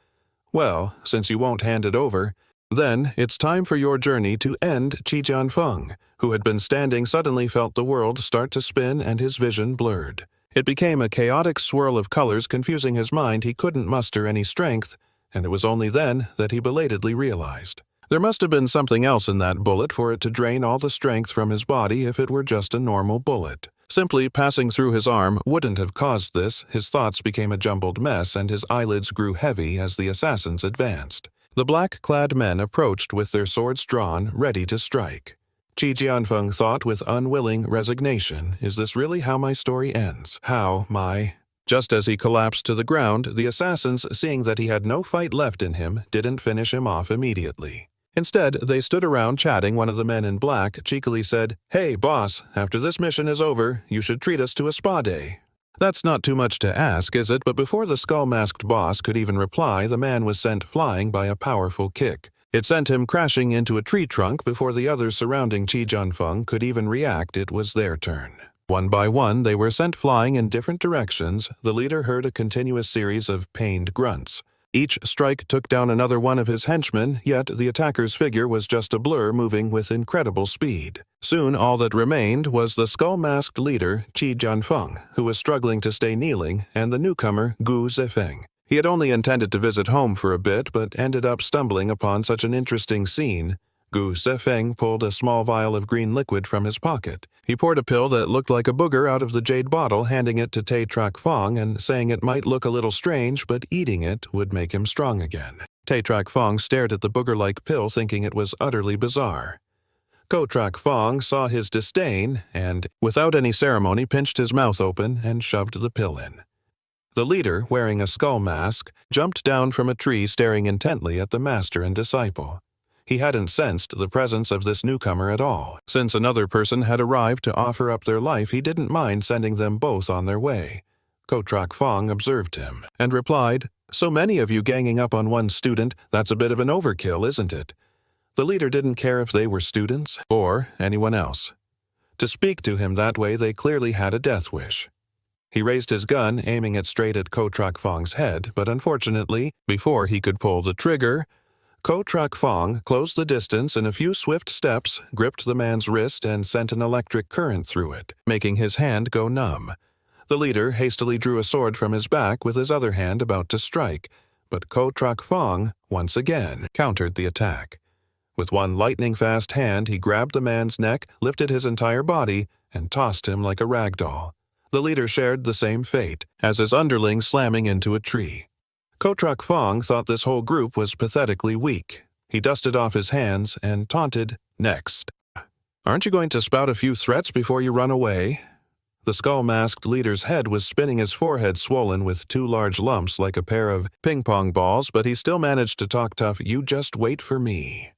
"Well, since you won't hand it over, then it's time for your journey to end." Chi Junfeng, who had been standing, suddenly felt the world start to spin and his vision blurred. It became a chaotic swirl of colors, confusing his mind. He couldn't muster any strength, and it was only then that he belatedly realized. There must have been something else in that bullet for it to drain all the strength from his body. If it were just a normal bullet, simply passing through his arm wouldn't have caused this. His thoughts became a jumbled mess, and his eyelids grew heavy as the assassins advanced. The black-clad men approached with their swords drawn, ready to strike. Chi Junfeng thought with unwilling resignation, "Is this really how my story ends? How my—" Just as he collapsed to the ground, the assassins, seeing that he had no fight left in him, didn't finish him off immediately. Instead, they stood around chatting. One of the men in black cheekily said, "Hey, boss, after this mission is over, you should treat us to a spa day." That's not too much to ask, is it? But before the skull-masked boss could even reply, the man was sent flying by a powerful kick. It sent him crashing into a tree trunk. Before the others surrounding Chi Junfeng could even react, it was their turn. One by one, they were sent flying in different directions. The leader heard a continuous series of pained grunts. Each strike took down another one of his henchmen, yet the attacker's figure was just a blur, moving with incredible speed. Soon all that remained was the skull-masked leader, Chi Junfeng, who was struggling to stay kneeling, and the newcomer, Gu Zifeng. He had only intended to visit home for a bit, but ended up stumbling upon such an interesting scene. Gu Zifeng pulled a small vial of green liquid from his pocket. He poured a pill that looked like a booger out of the jade bottle, handing it to Tay Trak Fong and saying it might look a little strange, but eating it would make him strong again. Tay Trak Fong stared at the booger-like pill, thinking it was utterly bizarre. Ko Trak Fong saw his disdain and, without any ceremony, pinched his mouth open and shoved the pill in. The leader, wearing a skull mask, jumped down from a tree, staring intently at the master and disciple. He hadn't sensed the presence of this newcomer at all. Since another person had arrived to offer up their life, he didn't mind sending them both on their way. Ko Trak Fong observed him and replied, "So many of you ganging up on one student, that's a bit of an overkill, isn't it?" The leader didn't care if they were students or anyone else. To speak to him that way, they clearly had a death wish. He raised his gun, aiming it straight at Ko Trak Fong's head, but unfortunately, before he could pull the trigger, Ko Trak Fong closed the distance in a few swift steps, gripped the man's wrist, and sent an electric current through it, making his hand go numb. The leader hastily drew a sword from his back with his other hand about to strike, but Ko Trak Fong, once again, countered the attack. With one lightning-fast hand, he grabbed the man's neck, lifted his entire body, and tossed him like a rag doll. The leader shared the same fate, as his underling slamming into a tree. Ko Trak Fong thought this whole group was pathetically weak. He dusted off his hands and taunted, "Next. Aren't you going to spout a few threats before you run away?" The skull-masked leader's head was spinning, his forehead swollen with two large lumps like a pair of ping-pong balls, but he still managed to talk tough, "You just wait for me."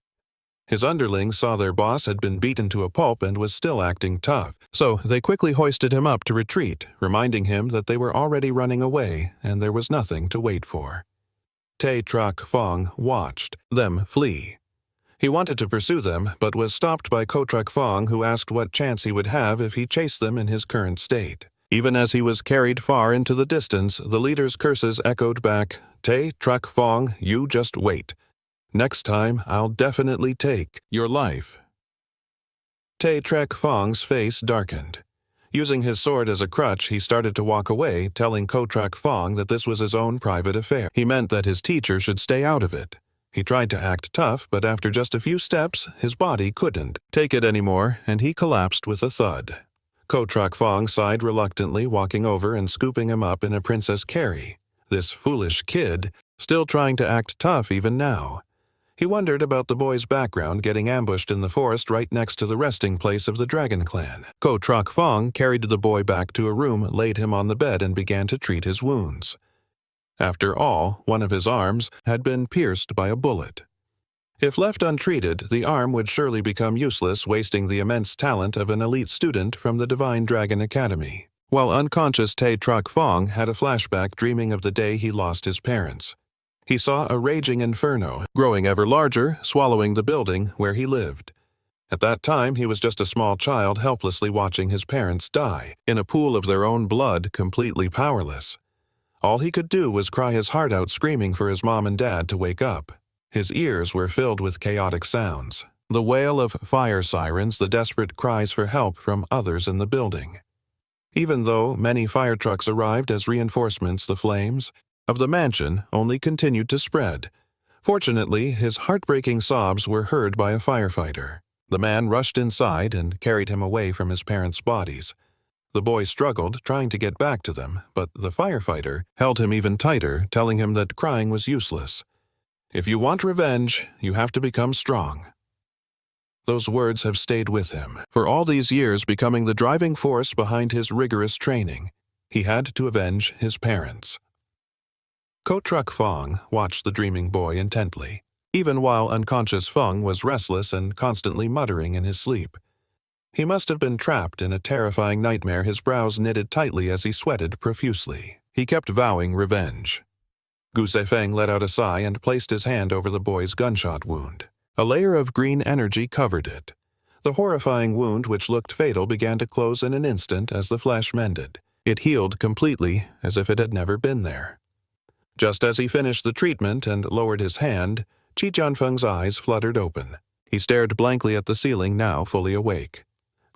His underlings saw their boss had been beaten to a pulp and was still acting tough, so they quickly hoisted him up to retreat, reminding him that they were already running away and there was nothing to wait for. Tay Trak Fong watched them flee. He wanted to pursue them, but was stopped by Ko Trak Fong, who asked what chance he would have if he chased them in his current state. Even as he was carried far into the distance, the leader's curses echoed back, "Tay Trak Fong, you just wait. Next time, I'll definitely take your life." Tay Trak Fong's face darkened. Using his sword as a crutch, he started to walk away, telling Kotrak Fong that this was his own private affair. He meant that his teacher should stay out of it. He tried to act tough, but after just a few steps, his body couldn't take it anymore, and he collapsed with a thud. Kotrak Fong sighed reluctantly, walking over and scooping him up in a Princess Carrie. This foolish kid, still trying to act tough even now. He wondered about the boy's background, getting ambushed in the forest right next to the resting place of the Dragon Clan. Kotrak Fong carried the boy back to a room, laid him on the bed, and began to treat his wounds. After all, one of his arms had been pierced by a bullet. If left untreated, the arm would surely become useless, wasting the immense talent of an elite student from the Divine Dragon Academy. While unconscious, Trak Fong had a flashback, dreaming of the day he lost his parents. He saw a raging inferno, growing ever larger, swallowing the building where he lived. At that time, he was just a small child, helplessly watching his parents die, in a pool of their own blood, completely powerless. All he could do was cry his heart out, screaming for his mom and dad to wake up. His ears were filled with chaotic sounds. The wail of fire sirens, the desperate cries for help from others in the building. Even though many fire trucks arrived as reinforcements, the flames of the mansion only continued to spread. Fortunately, his heartbreaking sobs were heard by a firefighter. The man rushed inside and carried him away from his parents' bodies. The boy struggled, trying to get back to them, but the firefighter held him even tighter, telling him that crying was useless. If you want revenge, you have to become strong. Those words have stayed with him for all these years, becoming the driving force behind his rigorous training. He had to avenge his parents. Kotrak Fong watched the dreaming boy intently, even while unconscious Fong was restless and constantly muttering in his sleep. He must have been trapped in a terrifying nightmare, his brows knitted tightly as he sweated profusely. He kept vowing revenge. Gu Zefeng let out a sigh and placed his hand over the boy's gunshot wound. A layer of green energy covered it. The horrifying wound, which looked fatal, began to close in an instant as the flesh mended. It healed completely, as if it had never been there. Just as he finished the treatment and lowered his hand, Chi Jianfeng's eyes fluttered open. He stared blankly at the ceiling, now fully awake.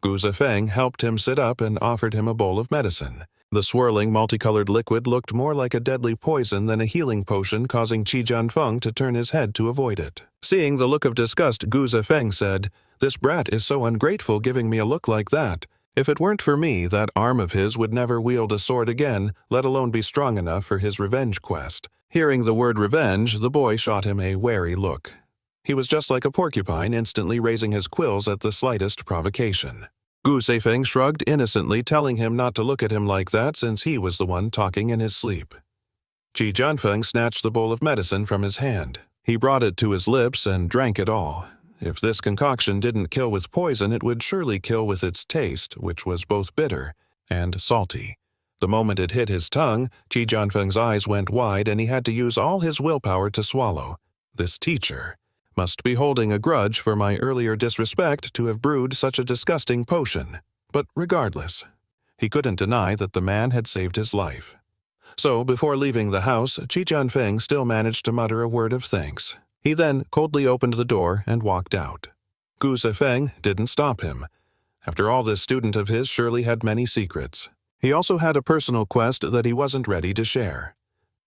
Gu Zefeng helped him sit up and offered him a bowl of medicine. The swirling, multicolored liquid looked more like a deadly poison than a healing potion, causing Chi Jianfeng to turn his head to avoid it. Seeing the look of disgust, Gu Zefeng said, "This brat is so ungrateful, giving me a look like that. If it weren't for me, that arm of his would never wield a sword again, let alone be strong enough for his revenge quest." Hearing the word revenge, the boy shot him a wary look. He was just like a porcupine, instantly raising his quills at the slightest provocation. Gu Zefeng shrugged innocently, telling him not to look at him like that since he was the one talking in his sleep. Chi Jianfeng snatched the bowl of medicine from his hand. He brought it to his lips and drank it all. If this concoction didn't kill with poison, it would surely kill with its taste, which was both bitter and salty. The moment it hit his tongue, Chi Jianfeng's eyes went wide and he had to use all his willpower to swallow. This teacher must be holding a grudge for my earlier disrespect to have brewed such a disgusting potion. But regardless, he couldn't deny that the man had saved his life. So, before leaving the house, Chi Jianfeng still managed to mutter a word of thanks. He then coldly opened the door and walked out. Gu Zefeng didn't stop him. After all, this student of his surely had many secrets. He also had a personal quest that he wasn't ready to share.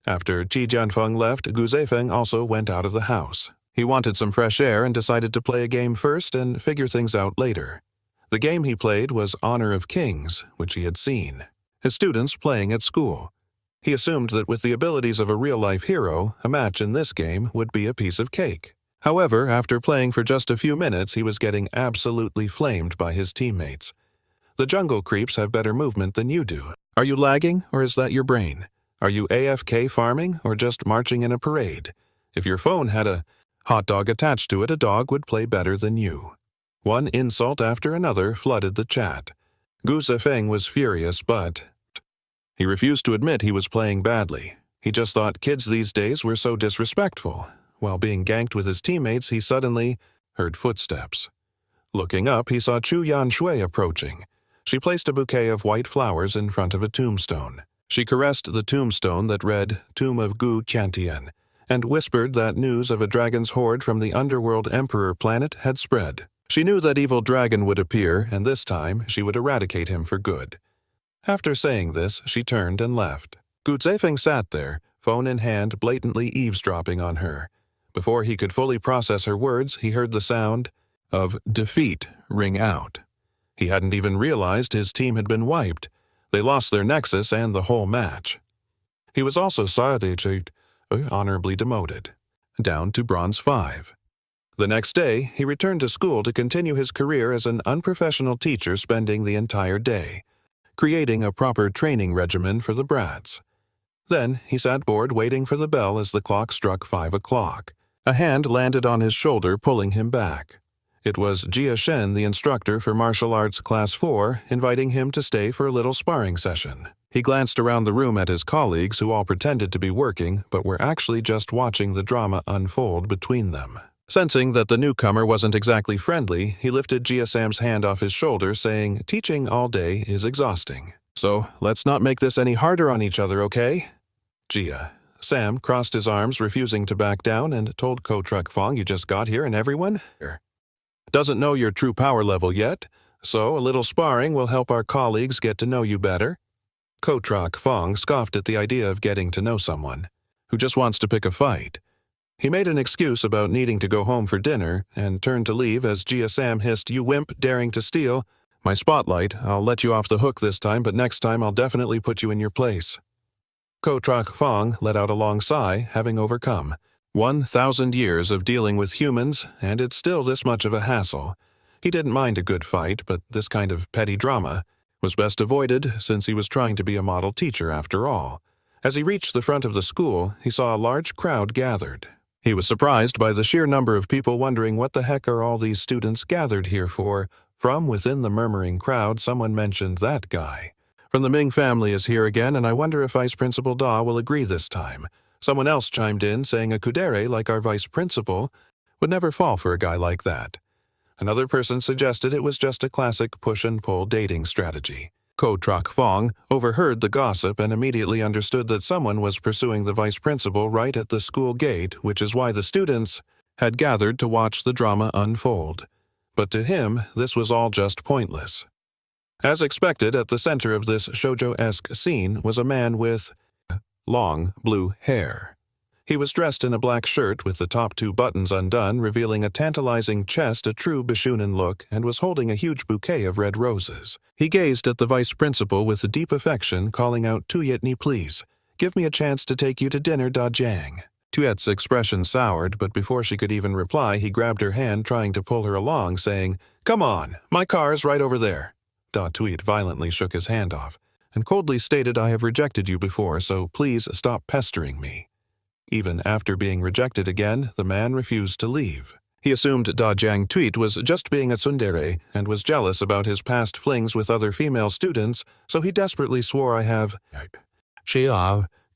After Chi Jianfeng left, Gu Zefeng also went out of the house. He wanted some fresh air and decided to play a game first and figure things out later. The game he played was Honor of Kings, which he had seen his students playing at school. He assumed that with the abilities of a real-life hero, a match in this game would be a piece of cake. However, after playing for just a few minutes, he was getting absolutely flamed by his teammates. The jungle creeps have better movement than you do. Are you lagging, or is that your brain? Are you AFK farming, or just marching in a parade? If your phone had a hot dog attached to it, a dog would play better than you. One insult after another flooded the chat. Gu Zefeng was furious, but he refused to admit he was playing badly. He just thought kids these days were so disrespectful. While being ganked with his teammates, he suddenly heard footsteps. Looking up, he saw Chu Yanshui approaching. She placed a bouquet of white flowers in front of a tombstone. She caressed the tombstone that read, "Tomb of Gu Qiantian," and whispered that news of a dragon's horde from the underworld emperor planet had spread. She knew that evil dragon would appear, and this time she would eradicate him for good. After saying this, she turned and left. Gu Zefeng sat there, phone in hand, blatantly eavesdropping on her. Before he could fully process her words, he heard the sound of defeat ring out. He hadn't even realized his team had been wiped. They lost their nexus and the whole match. He was also honorably demoted, down to Bronze 5. The next day, he returned to school to continue his career as an unprofessional teacher, spending the entire day creating a proper training regimen for the brats. Then he sat bored waiting for the bell as the clock struck 5 o'clock. A hand landed on his shoulder, pulling him back. It was Jia Shen, the instructor for martial arts class 4, inviting him to stay for a little sparring session. He glanced around the room at his colleagues, who all pretended to be working, but were actually just watching the drama unfold between them. Sensing that the newcomer wasn't exactly friendly, he lifted Jia Sam's hand off his shoulder, saying, "Teaching all day is exhausting. So let's not make this any harder on each other, okay?" Jia. Sam crossed his arms, refusing to back down, and told Ko Truck Fong, "You just got here and everyone doesn't know your true power level yet, so a little sparring will help our colleagues get to know you better." Ko Truck Fong scoffed at the idea of getting to know someone who just wants to pick a fight. He made an excuse about needing to go home for dinner and turned to leave as Jia Sam hissed, "You wimp daring to steal my spotlight. I'll let you off the hook this time, but next time I'll definitely put you in your place." Ko Truck Fong let out a long sigh, having overcome 1,000 years of dealing with humans, and it's still this much of a hassle. He didn't mind a good fight, but this kind of petty drama was best avoided since he was trying to be a model teacher after all. As he reached the front of the school, he saw a large crowd gathered. He was surprised by the sheer number of people, wondering what the heck are all these students gathered here for. From within the murmuring crowd, someone mentioned, "That guy from the Ming family is here again, and I wonder if Vice Principal Da will agree this time." Someone else chimed in, saying a kudere like our vice principal would never fall for a guy like that. Another person suggested it was just a classic push-and-pull dating strategy. Ko Truck Fong overheard the gossip and immediately understood that someone was pursuing the vice principal right at the school gate, which is why the students had gathered to watch the drama unfold. But to him, this was all just pointless. As expected, at the center of this shoujo-esque scene was a man with long blue hair. He was dressed in a black shirt with the top 2 buttons undone, revealing a tantalizing chest, a true Bishunin look, and was holding a huge bouquet of red roses. He gazed at the vice principal with deep affection, calling out, "Tuyetni, please. Give me a chance to take you to dinner, Da Jiang." Tuyet's expression soured, but before she could even reply, he grabbed her hand, trying to pull her along, saying, "Come on, my car's right over there." Da Tuyet violently shook his hand off and coldly stated, "I have rejected you before, so please stop pestering me." Even after being rejected again, the man refused to leave. He assumed Da Jiang Tuit was just being a tsundere and was jealous about his past flings with other female students, so he desperately swore, "I have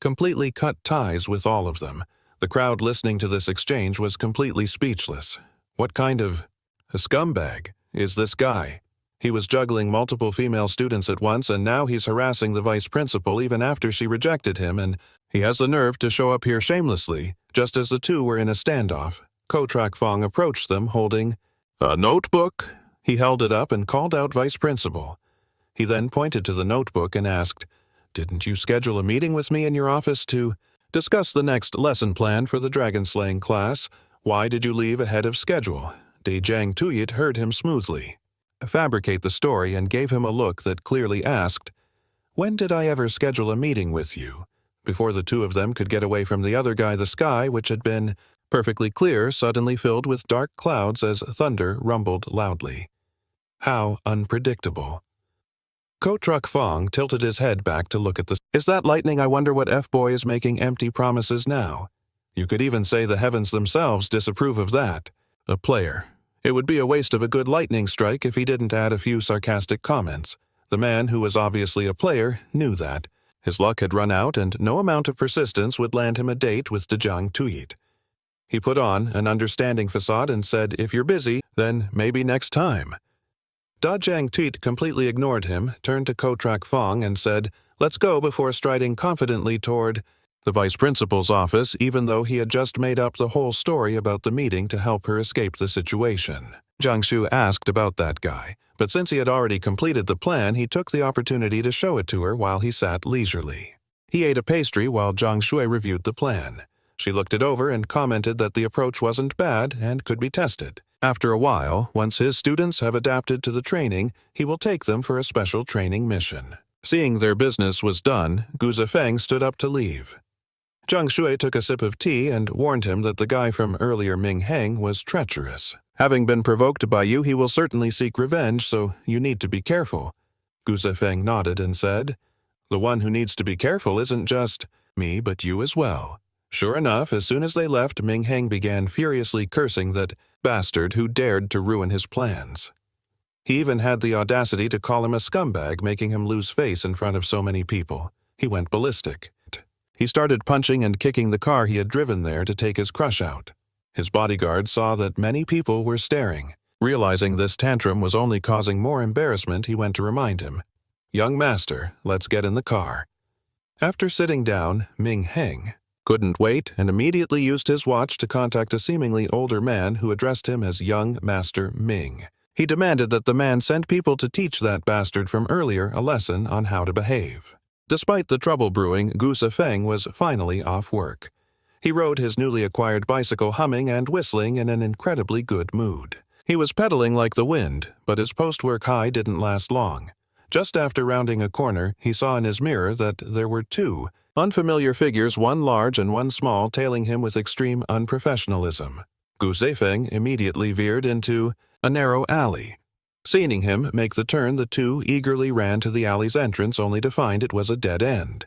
completely cut ties with all of them." The crowd listening to this exchange was completely speechless. What kind of a scumbag is this guy? He was juggling multiple female students at once, and now he's harassing the vice principal even after she rejected him, and he has the nerve to show up here shamelessly, just as the two were in a standoff. Ko Truck Fong approached them, holding a notebook. He held it up and called out vice principal. He then pointed to the notebook and asked, "Didn't you schedule a meeting with me in your office to discuss the next lesson plan for the dragon-slaying class? Why did you leave ahead of schedule?" Da Jiang Tuyet heard him smoothly fabricate the story and gave him a look that clearly asked, "When did I ever schedule a meeting with you?" Before the two of them could get away from the other guy, the sky, which had been perfectly clear, suddenly filled with dark clouds as thunder rumbled loudly. How unpredictable. Ko Truck Fong tilted his head back to look at the... "Is that lightning? I wonder what F-boy is making empty promises now." You could even say the heavens themselves disapprove of that. A player. It would be a waste of a good lightning strike if he didn't add a few sarcastic comments. The man, who was obviously a player, knew that. His luck had run out, and no amount of persistence would land him a date with Da Jiang Tuyet. He put on an understanding facade and said, "If you're busy, then maybe next time." Da Jiang Tuyet completely ignored him, turned to Ko Truck Fong and said, "Let's go," before striding confidently toward the vice principal's office, even though he had just made up the whole story about the meeting to help her escape the situation. Jiang Shu asked about that guy, but since he had already completed the plan, he took the opportunity to show it to her while he sat leisurely. He ate a pastry while Jiang Shui reviewed the plan. She looked it over and commented that the approach wasn't bad and could be tested. After a while, once his students have adapted to the training, he will take them for a special training mission. Seeing their business was done, Gu Zifeng stood up to leave. Jiang Shui took a sip of tea and warned him that the guy from earlier Ming Heng was treacherous. Having been provoked by you, he will certainly seek revenge, so you need to be careful. Gu Zifeng nodded and said, "The one who needs to be careful isn't just me, but you as well." Sure enough, as soon as they left, Ming Heng began furiously cursing that bastard who dared to ruin his plans. He even had the audacity to call him a scumbag, making him lose face in front of so many people. He went ballistic. He started punching and kicking the car he had driven there to take his crush out. His bodyguard saw that many people were staring. Realizing this tantrum was only causing more embarrassment, he went to remind him, "Young master, let's get in the car." After sitting down, Ming Heng couldn't wait and immediately used his watch to contact a seemingly older man who addressed him as Young Master Ming. He demanded that the man send people to teach that bastard from earlier a lesson on how to behave. Despite the trouble brewing, Gu Zifeng was finally off work. He rode his newly acquired bicycle humming and whistling in an incredibly good mood. He was pedaling like the wind, but his post-work high didn't last long. Just after rounding a corner, he saw in his mirror that there were two unfamiliar figures, one large and one small, tailing him with extreme unprofessionalism. Gu Zifeng immediately veered into a narrow alley. Seeing him make the turn, the two eagerly ran to the alley's entrance only to find it was a dead end.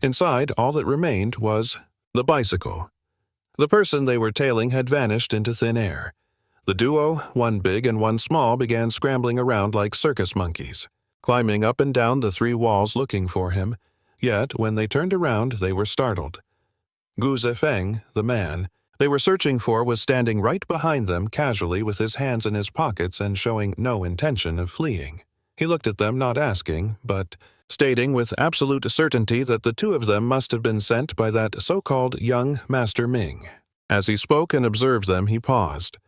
Inside, all that remained was the bicycle. The person they were tailing had vanished into thin air. The duo, one big and one small, began scrambling around like circus monkeys, climbing up and down the three walls looking for him. Yet, when they turned around, they were startled. Gu Zifeng, the man they were searching for, was standing right behind them casually with his hands in his pockets and showing no intention of fleeing. He looked at them, not asking, but stating with absolute certainty that the two of them must have been sent by that so-called young Master Ming. As he spoke and observed them, he paused.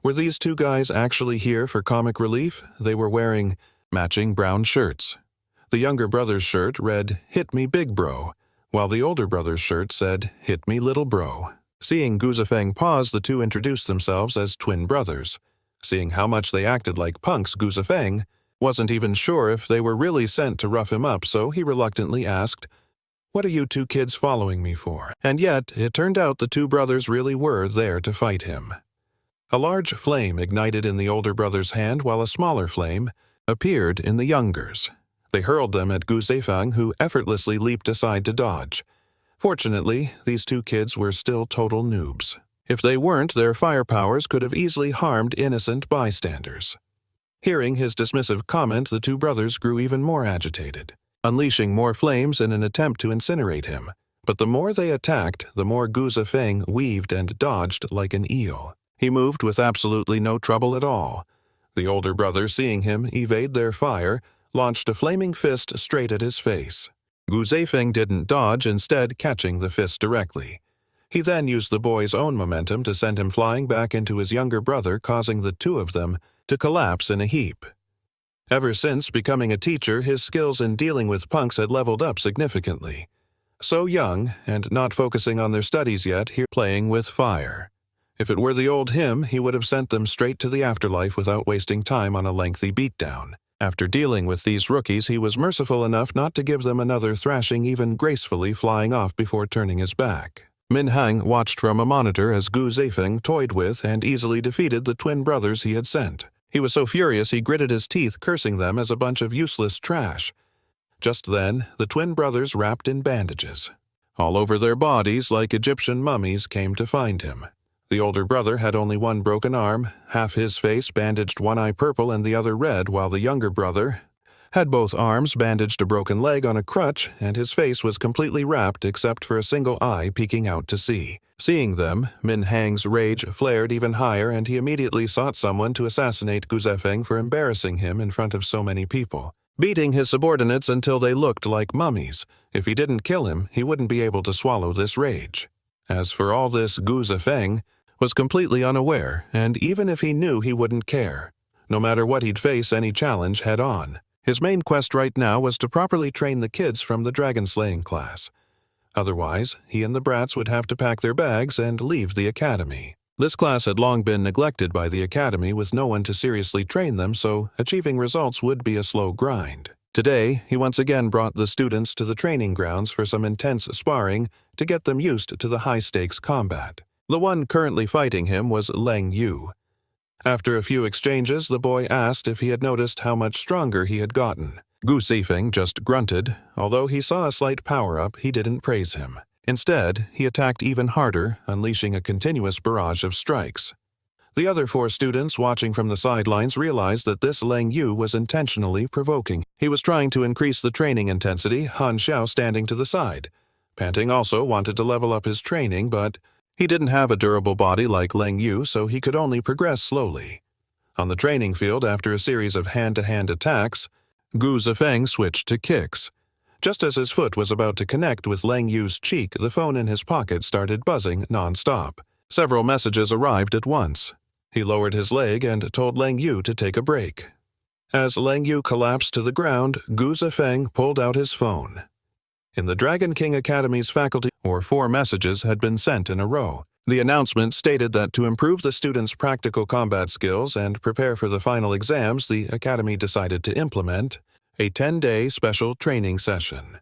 Were these two guys actually here for comic relief? They were wearing matching brown shirts. The younger brother's shirt read, "Hit me big bro," while the older brother's shirt said, "Hit me little bro." Seeing Gu Zifeng pause, the two introduced themselves as twin brothers. Seeing how much they acted like punks, Gu Zifeng wasn't even sure if they were really sent to rough him up, so he reluctantly asked, "What are you two kids following me for?" And yet, it turned out the two brothers really were there to fight him. A large flame ignited in the older brother's hand, while a smaller flame appeared in the younger's. They hurled them at Gu Zifeng, who effortlessly leaped aside to dodge. Fortunately, these two kids were still total noobs. If they weren't, their fire powers could have easily harmed innocent bystanders. Hearing his dismissive comment, the two brothers grew even more agitated, unleashing more flames in an attempt to incinerate him. But the more they attacked, the more Gu Zifeng weaved and dodged like an eel. He moved with absolutely no trouble at all. The older brother, seeing him evade their fire, launched a flaming fist straight at his face. Gu Zifeng didn't dodge, instead catching the fist directly. He then used the boy's own momentum to send him flying back into his younger brother, causing the two of them to collapse in a heap. Ever since becoming a teacher, his skills in dealing with punks had leveled up significantly. So young, and not focusing on their studies yet, here playing with fire. If it were the old him, he would have sent them straight to the afterlife without wasting time on a lengthy beatdown. After dealing with these rookies, he was merciful enough not to give them another thrashing, even gracefully flying off before turning his back. Min Heng watched from a monitor as Gu Zifeng toyed with and easily defeated the twin brothers he had sent. He was so furious he gritted his teeth, cursing them as a bunch of useless trash. Just then, the twin brothers, wrapped in bandages all over their bodies like Egyptian mummies, came to find him. The older brother had only one broken arm, half his face bandaged, one eye purple and the other red, while the younger brother had both arms bandaged, a broken leg on a crutch, and his face was completely wrapped except for a single eye peeking out to sea. Seeing them, Min Heng's rage flared even higher, and he immediately sought someone to assassinate Gu Zifeng for embarrassing him in front of so many people, beating his subordinates until they looked like mummies. If he didn't kill him, he wouldn't be able to swallow this rage. As for all this, Gu Zifeng was completely unaware, and even if he knew, he wouldn't care. No matter what, he'd face any challenge head-on. His main quest right now was to properly train the kids from the dragon-slaying class. Otherwise, he and the brats would have to pack their bags and leave the academy. This class had long been neglected by the academy with no one to seriously train them, so achieving results would be a slow grind. Today, he once again brought the students to the training grounds for some intense sparring to get them used to the high-stakes combat. The one currently fighting him was Leng Yu. After a few exchanges, the boy asked if he had noticed how much stronger he had gotten. Gu Zifeng just grunted. Although he saw a slight power-up, he didn't praise him. Instead, he attacked even harder, unleashing a continuous barrage of strikes. The other 4 students watching from the sidelines realized that this Leng Yu was intentionally provoking. He was trying to increase the training intensity, Han Xiao standing to the side. Panting also wanted to level up his training, but he didn't have a durable body like Leng Yu, so he could only progress slowly. On the training field, after a series of hand-to-hand attacks, Gu Zifeng switched to kicks. Just as his foot was about to connect with Leng Yu's cheek, the phone in his pocket started buzzing non-stop. Several messages arrived at once. He lowered his leg and told Leng Yu to take a break. As Leng Yu collapsed to the ground, Gu Zifeng pulled out his phone. In the Dragon King Academy's faculty, 4 messages had been sent in a row. The announcement stated that to improve the students' practical combat skills and prepare for the final exams, the Academy decided to implement a 10-day special training session.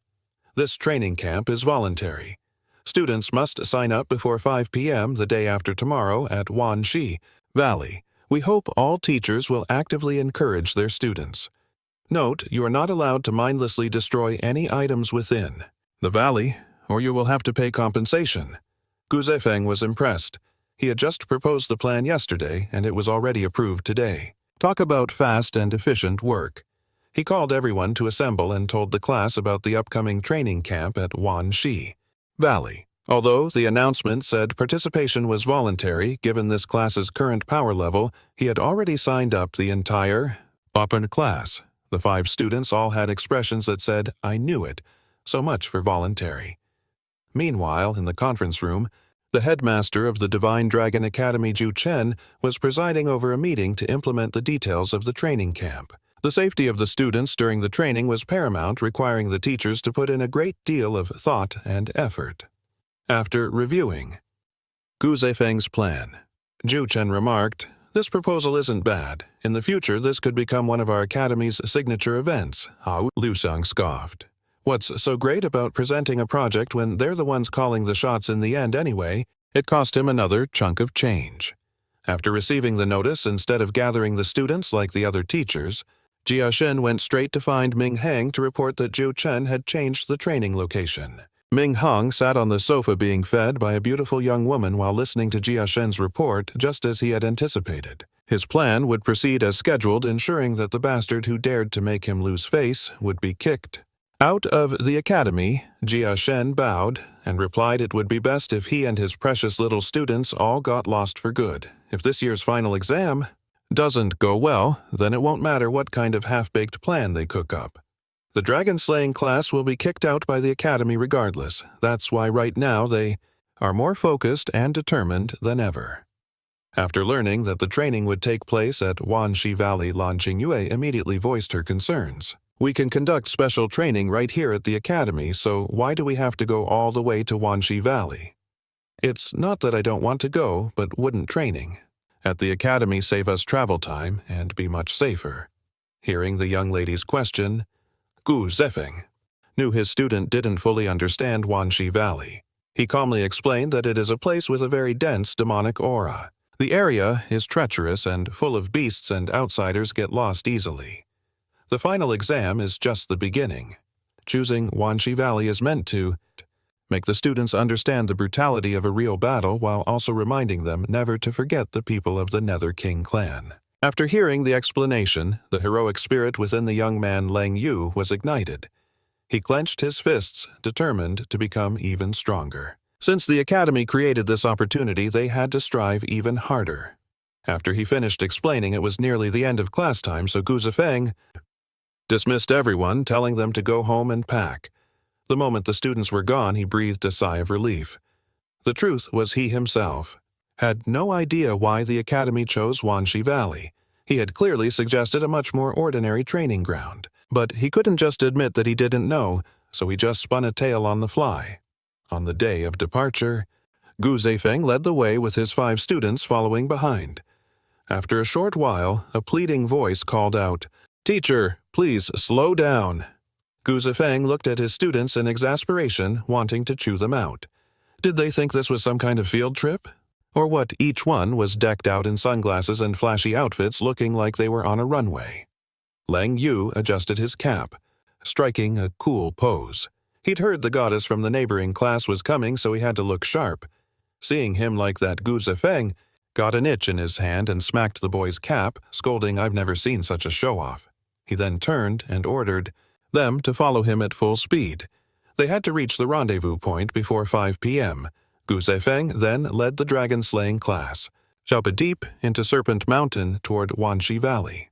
This training camp is voluntary. Students must sign up before 5 p.m. the day after tomorrow at Wanxi Valley. We hope all teachers will actively encourage their students. Note, you are not allowed to mindlessly destroy any items within the valley, or you will have to pay compensation. Gu Zifeng was impressed. He had just proposed the plan yesterday, and it was already approved today. Talk about fast and efficient work. He called everyone to assemble and told the class about the upcoming training camp at Wanxi Valley. Although the announcement said participation was voluntary, given this class's current power level, he had already signed up the entire open class. The 5 students all had expressions that said, "I knew it." So much for voluntary. Meanwhile, in the conference room, the headmaster of the Divine Dragon Academy, Zhu Chen, was presiding over a meeting to implement the details of the training camp. The safety of the students during the training was paramount, requiring the teachers to put in a great deal of thought and effort. After reviewing Gu Zifeng's plan, Zhu Chen remarked, "This proposal isn't bad. In the future, this could become one of our academy's signature events." Liu Xiang scoffed. "What's so great about presenting a project when they're the ones calling the shots in the end anyway?" It cost him another chunk of change. After receiving the notice, instead of gathering the students like the other teachers, Jia Shen went straight to find Ming Hang to report that Zhu Chen had changed the training location. Ming Hang sat on the sofa being fed by a beautiful young woman while listening to Jia Shen's report, just as he had anticipated. His plan would proceed as scheduled, ensuring that the bastard who dared to make him lose face would be kicked out of the academy. Jia Shen bowed and replied it would be best if he and his precious little students all got lost for good. If this year's final exam doesn't go well, then it won't matter what kind of half-baked plan they cook up. The dragon-slaying class will be kicked out by the academy regardless. That's why right now they are more focused and determined than ever. After learning that the training would take place at Wanxi Valley, Lan Qingyue immediately voiced her concerns. "We can conduct special training right here at the academy, so why do we have to go all the way to Wanxi Valley?" "It's not that I don't want to go, but wouldn't training at the academy save us travel time and be much safer?" Hearing the young lady's question, Gu Zifeng knew his student didn't fully understand Wanxi Valley. He calmly explained that it is a place with a very dense demonic aura. The area is treacherous and full of beasts, and outsiders get lost easily. The final exam is just the beginning. Choosing Wanxi Valley is meant to make the students understand the brutality of a real battle while also reminding them never to forget the people of the Nether King clan. After hearing the explanation, the heroic spirit within the young man Leng Yu was ignited. He clenched his fists, determined to become even stronger. Since the academy created this opportunity, they had to strive even harder. After he finished explaining, it was nearly the end of class time, so Gu Zifeng dismissed everyone, telling them to go home and pack. The moment the students were gone, he breathed a sigh of relief. The truth was he himself had no idea why the academy chose Wanshi Valley. He had clearly suggested a much more ordinary training ground, but he couldn't just admit that he didn't know, so he just spun a tale on the fly. On the day of departure, Gu Zeifeng led the way with his 5 students following behind. After a short while, a pleading voice called out, "Teacher, please slow down." Gu Zeifeng looked at his students in exasperation, wanting to chew them out. Did they think this was some kind of field trip? Or what each one was decked out in sunglasses and flashy outfits looking like they were on a runway? Lang Yu adjusted his cap, striking a cool pose. He'd heard the goddess from the neighboring class was coming, so he had to look sharp. Seeing him like that, Gu Zefeng got an itch in his hand and smacked the boy's cap, scolding, "I've never seen such a show-off." He then turned and ordered them to follow him at full speed. They had to reach the rendezvous point before 5 p.m. Gu Zefeng then led the dragon-slaying class, deep into Serpent Mountain toward Wanshi Valley.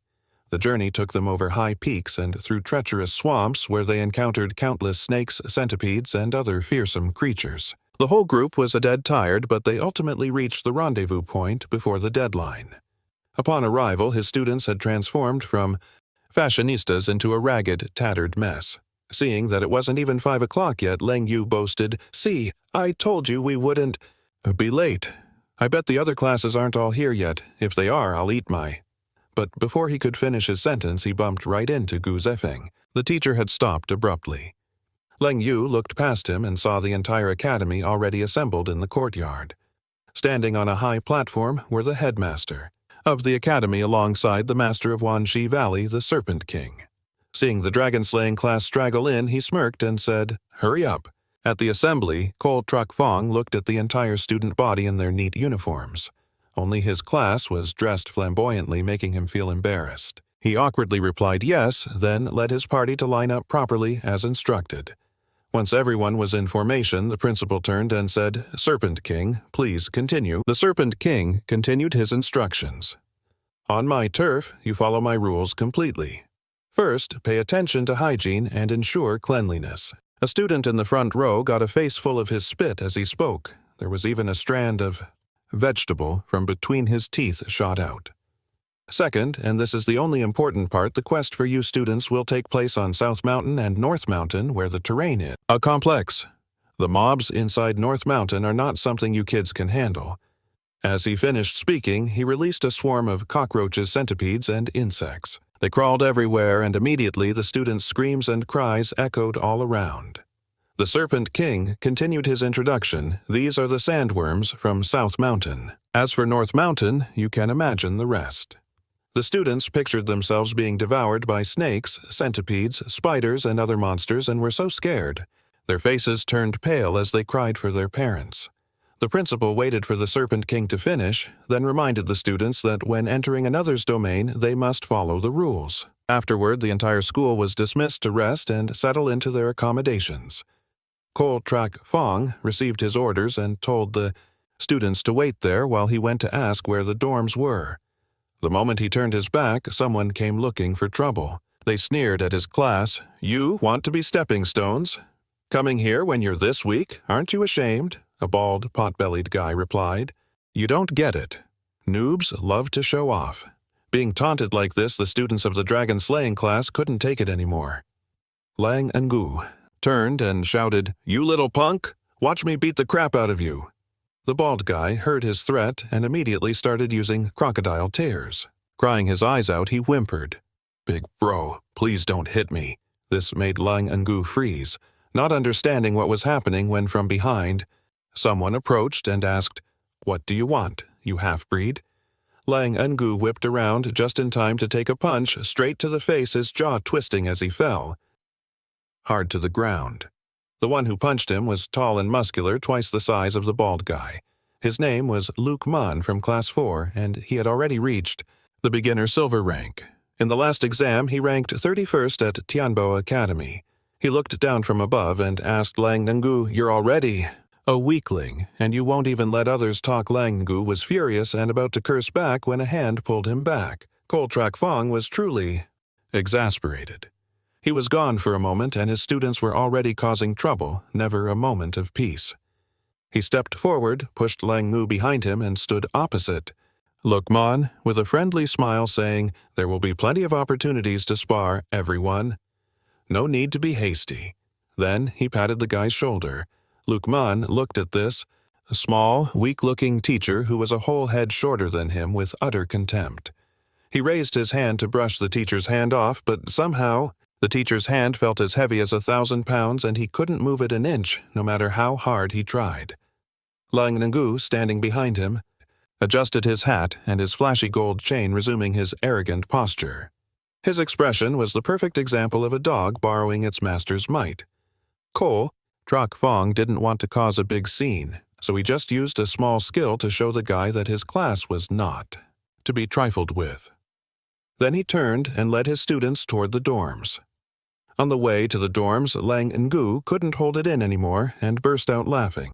The journey took them over high peaks and through treacherous swamps where they encountered countless snakes, centipedes, and other fearsome creatures. The whole group was dead tired, but they ultimately reached the rendezvous point before the deadline. Upon arrival, his students had transformed from fashionistas into a ragged, tattered mess. Seeing that it wasn't even 5 o'clock yet, Leng Yu boasted, "See, I told you we wouldn't be late. I bet the other classes aren't all here yet. If they are, I'll eat my..." But before he could finish his sentence, he bumped right into Gu Zefeng. The teacher had stopped abruptly. Leng Yu looked past him and saw the entire academy already assembled in the courtyard. Standing on a high platform were the headmaster of the academy alongside the master of Wanshi Valley, the Serpent King. Seeing the dragon-slaying class straggle in, he smirked and said, "Hurry up." At the assembly, Cole Truck Fong looked at the entire student body in their neat uniforms. Only his class was dressed flamboyantly, making him feel embarrassed. He awkwardly replied yes, then led his party to line up properly as instructed. Once everyone was in formation, the principal turned and said, "Serpent King, please continue." The Serpent King continued his instructions. "On my turf, you follow my rules completely. First, pay attention to hygiene and ensure cleanliness." A student in the front row got a face full of his spit as he spoke. There was even a strand of vegetable from between his teeth shot out. Second, and this is the only important part, the quest for you students will take place on South Mountain and North Mountain, where the terrain is complex. The mobs inside North Mountain are not something you kids can handle. As he finished speaking, he released a swarm of cockroaches, centipedes, and insects. They crawled everywhere, and immediately the students' screams and cries echoed all around. The Serpent King continued his introduction. "These are the sandworms from South Mountain. As for North Mountain, you can imagine the rest." The students pictured themselves being devoured by snakes, centipedes, spiders, and other monsters and were so scared. Their faces turned pale as they cried for their parents. The principal waited for the Serpent King to finish, then reminded the students that when entering another's domain, they must follow the rules. Afterward, the entire school was dismissed to rest and settle into their accommodations. Cole Trak Fong received his orders and told the students to wait there while he went to ask where the dorms were. The moment he turned his back, someone came looking for trouble. They sneered at his class. "You want to be stepping stones? Coming here when you're this weak? Aren't you ashamed?" A bald, pot-bellied guy replied. "You don't get it. Noobs love to show off." Being taunted like this, the students of the dragon-slaying class couldn't take it anymore. Lang Ngu turned and shouted, "You little punk! Watch me beat the crap out of you." The bald guy heard his threat and immediately started using crocodile tears. Crying his eyes out, he whimpered, "Big bro, please don't hit me." This made Lang Ngu freeze, not understanding what was happening when from behind, someone approached and asked, "What do you want, you half-breed?" Lang Ngu whipped around just in time to take a punch straight to the face, his jaw twisting as he fell hard to the ground. The one who punched him was tall and muscular, twice the size of the bald guy. His name was Luke Mon from Class 4, and he had already reached the beginner silver rank. In the last exam, he ranked 31st at Tianbo Academy. He looked down from above and asked Lang Ngu, "You're already a weakling, and you won't even let others talk." Lang Ngu was furious and about to curse back when a hand pulled him back. Cole Trak Fong was truly exasperated. He was gone for a moment, and his students were already causing trouble, never a moment of peace. He stepped forward, pushed Lang Ngu behind him, and stood opposite. "Look, Mon," with a friendly smile saying, "there will be plenty of opportunities to spar, everyone. No need to be hasty." Then he patted the guy's shoulder. Lukman looked at this, a small, weak-looking teacher who was a whole head shorter than him, with utter contempt. He raised his hand to brush the teacher's hand off, but somehow the teacher's hand felt as heavy as 1,000 pounds, and he couldn't move it an inch, no matter how hard he tried. Lang Ngu, standing behind him, adjusted his hat and his flashy gold chain, resuming his arrogant posture. His expression was the perfect example of a dog borrowing its master's might. Ko, Trak Fong, didn't want to cause a big scene, so he just used a small skill to show the guy that his class was not to be trifled with. Then he turned and led his students toward the dorms. On the way to the dorms, Lang Ngu couldn't hold it in anymore and burst out laughing.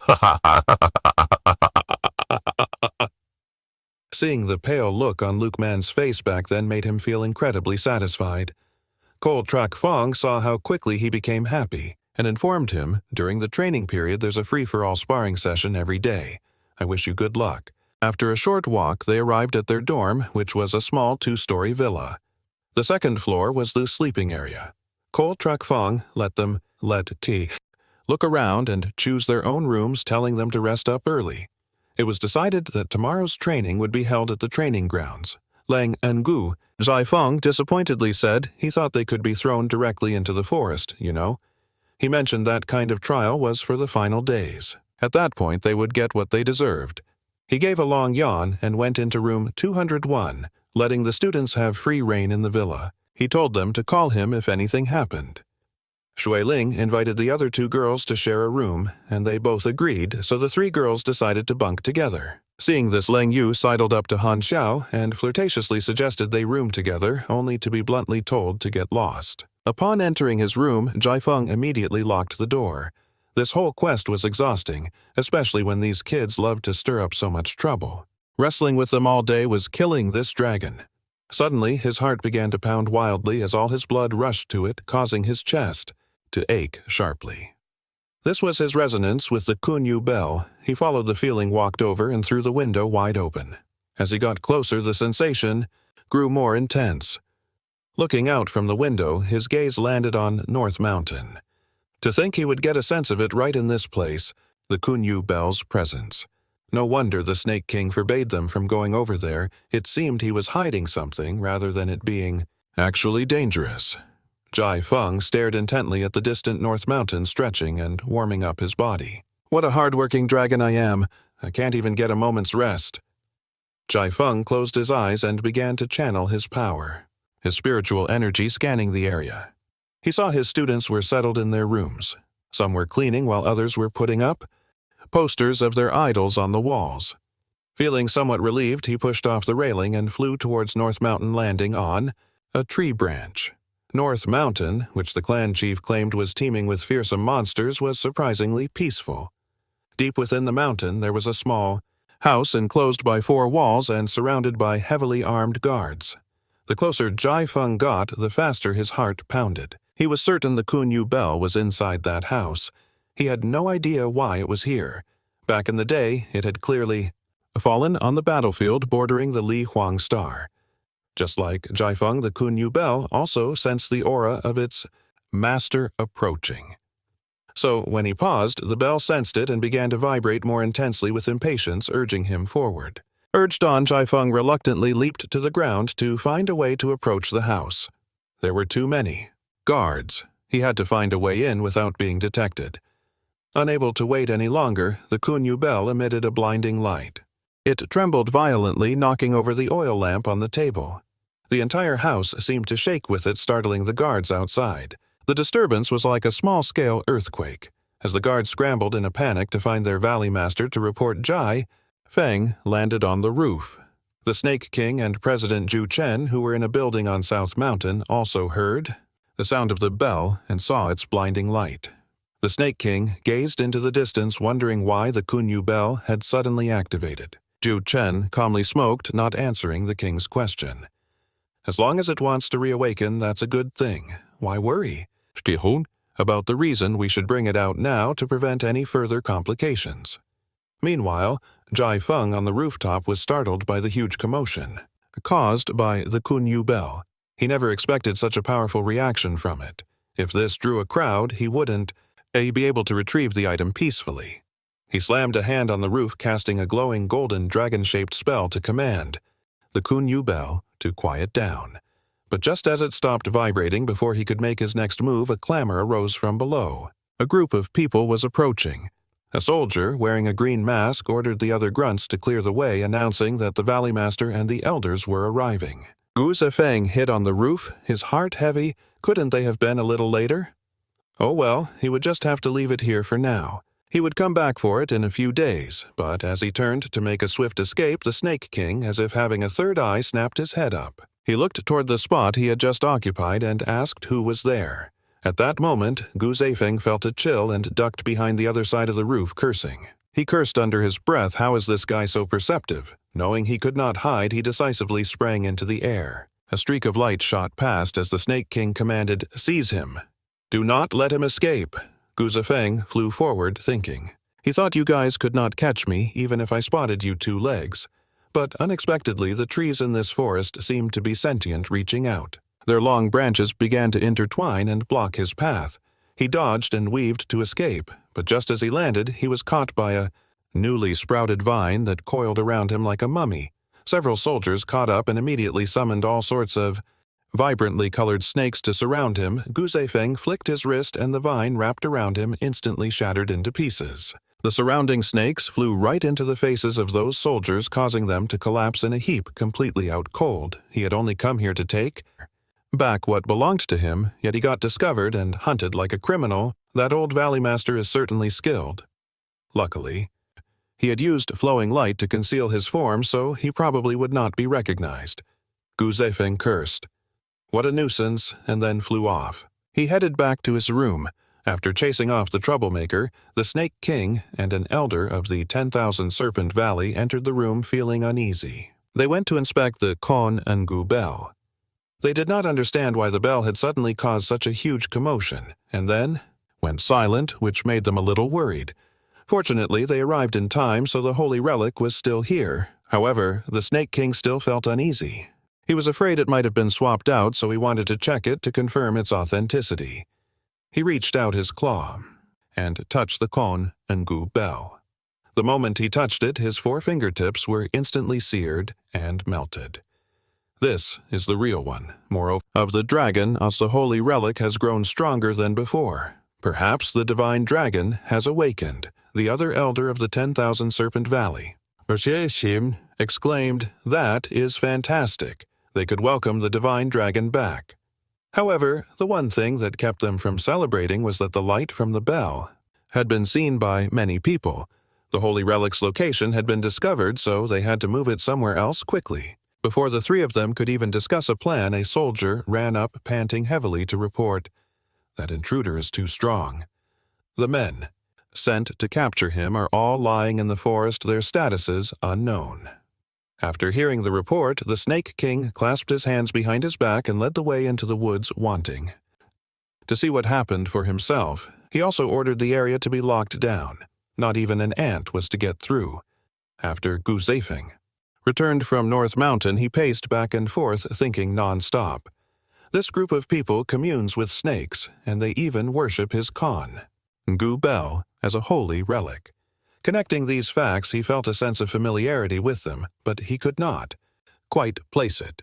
Seeing the pale look on Luke Man's face back then made him feel incredibly satisfied. Cole Trak Fong saw how quickly he became happy and informed him, "During the training period there's a free-for-all sparring session every day. I wish you good luck." After a short walk, they arrived at their dorm, which was a small 2-story villa. The second floor was the sleeping area. Cole Trak Fong let T look around and choose their own rooms, telling them to rest up early. It was decided that tomorrow's training would be held at the training grounds. Lang Ngu, Zai Feng disappointedly said he thought they could be thrown directly into the forest, you know. He mentioned that kind of trial was for the final days. At that point, they would get what they deserved. He gave a long yawn and went into room 201, letting the students have free rein in the villa. He told them to call him if anything happened. Shui Ling invited the other 2 girls to share a room, and they both agreed, so the 3 girls decided to bunk together. Seeing this, Lang Yu sidled up to Han Xiao and flirtatiously suggested they room together, only to be bluntly told to get lost. Upon entering his room, Jai Feng immediately locked the door. This whole quest was exhausting, especially when these kids loved to stir up so much trouble. Wrestling with them all day was killing this dragon. Suddenly, his heart began to pound wildly as all his blood rushed to it, causing his chest to ache sharply. This was his resonance with the Kunyu bell. He followed the feeling, walked over, and threw the window wide open. As he got closer, the sensation grew more intense. Looking out from the window, his gaze landed on North Mountain. To think he would get a sense of it right in this place, the Kunyu bell's presence. No wonder the Snake King forbade them from going over there. It seemed he was hiding something rather than it being actually dangerous. Jai Feng stared intently at the distant North Mountain, stretching and warming up his body. "What a hard-working dragon I am. I can't even get a moment's rest." Jai Feng closed his eyes and began to channel his power, his spiritual energy scanning the area. He saw his students were settled in their rooms. Some were cleaning while others were putting up posters of their idols on the walls. Feeling somewhat relieved, he pushed off the railing and flew towards North Mountain, landing on a tree branch. North Mountain, which the clan chief claimed was teeming with fearsome monsters, was surprisingly peaceful. Deep within the mountain, there was a small house enclosed by 4 walls and surrounded by heavily armed guards. The closer Jai Feng got, the faster his heart pounded. He was certain the Kunyu bell was inside that house. He had no idea why it was here. Back in the day, it had clearly fallen on the battlefield bordering the Li Huang Star. Just like Jai Feng, the Kunyu bell also sensed the aura of its master approaching. So when he paused, the bell sensed it and began to vibrate more intensely with impatience, urging him forward. Urged on, Jai Feng reluctantly leaped to the ground to find a way to approach the house. There were too many guards. He had to find a way in without being detected. Unable to wait any longer, the Kunyu bell emitted a blinding light. It trembled violently, knocking over the oil lamp on the table. The entire house seemed to shake with it, startling the guards outside. The disturbance was like a small-scale earthquake. As the guards scrambled in a panic to find their valley master to report, Jai Feng landed on the roof. The Snake King and President Zhu Chen, who were in a building on South Mountain, also heard the sound of the bell and saw its blinding light. The Snake King gazed into the distance, wondering why the Kunyu bell had suddenly activated. Zhu Chen calmly smoked, not answering the king's question. As long as it wants to reawaken, that's a good thing. Why worry about the reason we should bring it out now to prevent any further complications? Meanwhile, Jai Feng on the rooftop was startled by the huge commotion, caused by the Kunyu bell. He never expected such a powerful reaction from it. If this drew a crowd, he wouldn't be able to retrieve the item peacefully. He slammed a hand on the roof, casting a glowing golden dragon-shaped spell to command the Kunyu bell to quiet down. But just as it stopped vibrating before he could make his next move, a clamor arose from below. A group of people was approaching. A soldier, wearing a green mask, ordered the other grunts to clear the way, announcing that the Valley Master and the elders were arriving. Gu Zefeng hid on the roof, his heart heavy. Couldn't they have been a little later? Oh well, he would just have to leave it here for now. He would come back for it in a few days, but as he turned to make a swift escape, the Snake King, as if having a third eye, snapped his head up. He looked toward the spot he had just occupied and asked who was there. At that moment, Gu Zefeng felt a chill and ducked behind the other side of the roof, cursing. He cursed under his breath, how is this guy so perceptive? Knowing he could not hide, he decisively sprang into the air. A streak of light shot past as the Snake King commanded, "Seize him! Do not let him escape!" Gu Zefeng flew forward, thinking. He thought you guys could not catch me, even if I spotted you 2 legs. But unexpectedly, the trees in this forest seemed to be sentient, reaching out. Their long branches began to intertwine and block his path. He dodged and weaved to escape, but just as he landed, he was caught by a newly sprouted vine that coiled around him like a mummy. Several soldiers caught up and immediately summoned all sorts of vibrantly colored snakes to surround him. Gu Zefeng flicked his wrist and the vine wrapped around him instantly shattered into pieces. The surrounding snakes flew right into the faces of those soldiers, causing them to collapse in a heap, completely out cold. He had only come here to take back what belonged to him, yet he got discovered and hunted like a criminal. That old Valley Master is certainly skilled. Luckily, he had used flowing light to conceal his form, so he probably would not be recognized. Gu Zefeng cursed. What a nuisance, and then flew off. He headed back to his room. After chasing off the troublemaker, the Snake King and an elder of the 10,000 Serpent Valley entered the room feeling uneasy. They went to inspect the Kon Ngu bell. They did not understand why the bell had suddenly caused such a huge commotion, and then went silent, which made them a little worried. Fortunately, they arrived in time, so the holy relic was still here. However, the Snake King still felt uneasy. He was afraid it might have been swapped out, so he wanted to check it to confirm its authenticity. He reached out his claw and touched the Kon Ngu bell. The moment he touched it, his 4 fingertips were instantly seared and melted. This is the real one. Moreover, of the dragon, as the holy relic has grown stronger than before. Perhaps the divine dragon has awakened, the other elder of the 10,000 Serpent Valley. Shim exclaimed, "That is fantastic." They could welcome the divine dragon back. However, the one thing that kept them from celebrating was that the light from the bell had been seen by many people. The holy relic's location had been discovered, so they had to move it somewhere else quickly. Before the 3 of them could even discuss a plan, a soldier ran up, panting heavily, to report, "That intruder is too strong." The men sent to capture him are all lying in the forest, their statuses unknown. After hearing the report, the Snake King clasped his hands behind his back and led the way into the woods, wanting to see what happened for himself. He also ordered the area to be locked down. Not even an ant was to get through. After Gu Zefeng returned from North Mountain, he paced back and forth, thinking non-stop. This group of people communes with snakes, and they even worship his Kon Ngu bell as a holy relic. Connecting these facts, he felt a sense of familiarity with them, but he could not quite place it.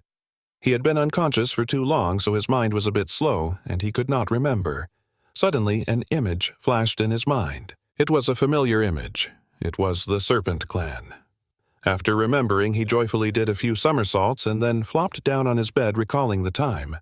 He had been unconscious for too long, so his mind was a bit slow, and he could not remember. Suddenly, an image flashed in his mind. It was a familiar image. It was the Serpent Clan. After remembering, he joyfully did a few somersaults and then flopped down on his bed, recalling the time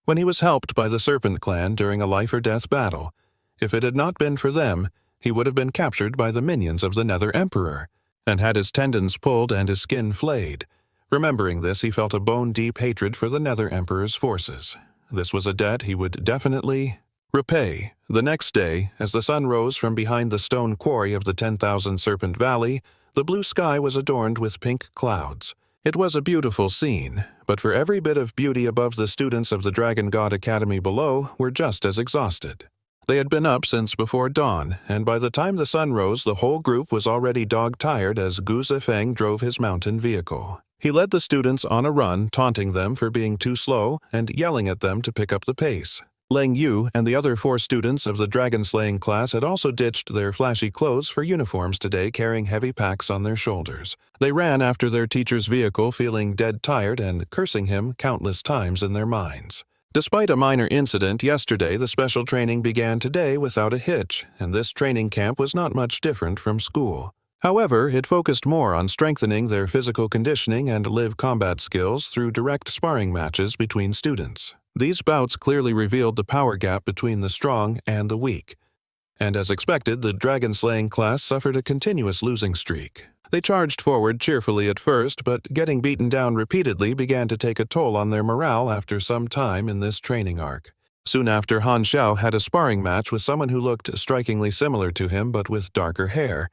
when he was helped by the Serpent Clan during a life-or-death battle. If it had not been for them, he would have been captured by the minions of the Nether Emperor, and had his tendons pulled and his skin flayed. Remembering this, he felt a bone-deep hatred for the Nether Emperor's forces. This was a debt he would definitely repay. The next day, as the sun rose from behind the stone quarry of the 10,000 Serpent Valley, the blue sky was adorned with pink clouds. It was a beautiful scene, but for every bit of beauty above, the students of the Dragon God Academy below were just as exhausted. They had been up since before dawn, and by the time the sun rose, the whole group was already dog-tired as Gu Zifeng drove his mountain vehicle. He led the students on a run, taunting them for being too slow and yelling at them to pick up the pace. Leng Yu and the other 4 students of the dragon-slaying class had also ditched their flashy clothes for uniforms today, carrying heavy packs on their shoulders. They ran after their teacher's vehicle, feeling dead tired and cursing him countless times in their minds. Despite a minor incident yesterday, the special training began today without a hitch, and this training camp was not much different from school. However, it focused more on strengthening their physical conditioning and live combat skills through direct sparring matches between students. These bouts clearly revealed the power gap between the strong and the weak. And as expected, the dragon-slaying class suffered a continuous losing streak. They charged forward cheerfully at first, but getting beaten down repeatedly began to take a toll on their morale after some time in this training arc. Soon after, Han Xiao had a sparring match with someone who looked strikingly similar to him but with darker hair.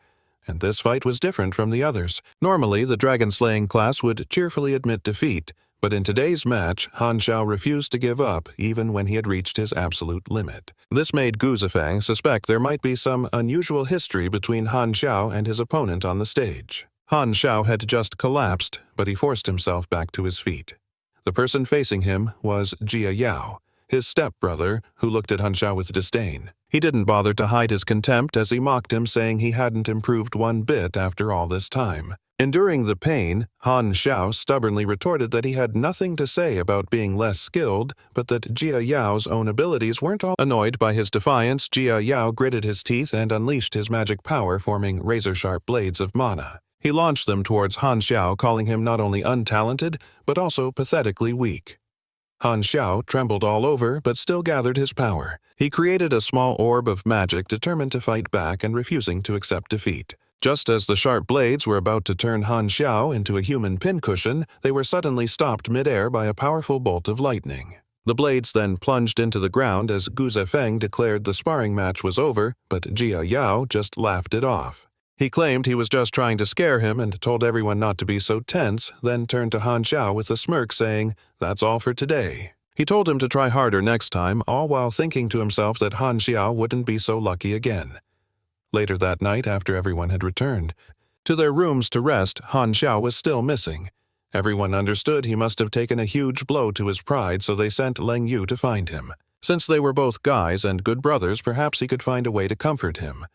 And this fight was different from the others. Normally, the dragon-slaying class would cheerfully admit defeat, but in today's match, Han Xiao refused to give up even when he had reached his absolute limit. This made Gu Zifeng suspect there might be some unusual history between Han Xiao and his opponent on the stage. Han Xiao had just collapsed, but he forced himself back to his feet. The person facing him was Jia Yao, his stepbrother, who looked at Han Xiao with disdain. He didn't bother to hide his contempt as he mocked him, saying he hadn't improved one bit after all this time. Enduring the pain, Han Xiao stubbornly retorted that he had nothing to say about being less skilled, but that Jia Yao's own abilities weren't all. Annoyed by his defiance, Jia Yao gritted his teeth and unleashed his magic power, forming razor-sharp blades of mana. He launched them towards Han Xiao, calling him not only untalented, but also pathetically weak. Han Xiao trembled all over, but still gathered his power. He created a small orb of magic, determined to fight back and refusing to accept defeat. Just as the sharp blades were about to turn Han Xiao into a human pincushion, they were suddenly stopped mid-air by a powerful bolt of lightning. The blades then plunged into the ground as Gu Zifeng declared the sparring match was over, but Jia Yao just laughed it off. He claimed he was just trying to scare him and told everyone not to be so tense, then turned to Han Xiao with a smirk, saying, "That's all for today." He told him to try harder next time, all while thinking to himself that Han Xiao wouldn't be so lucky again. Later that night, after everyone had returned to their rooms to rest, Han Xiao was still missing. Everyone understood he must have taken a huge blow to his pride, so they sent Leng Yu to find him. Since they were both guys and good brothers, perhaps he could find a way to comfort him.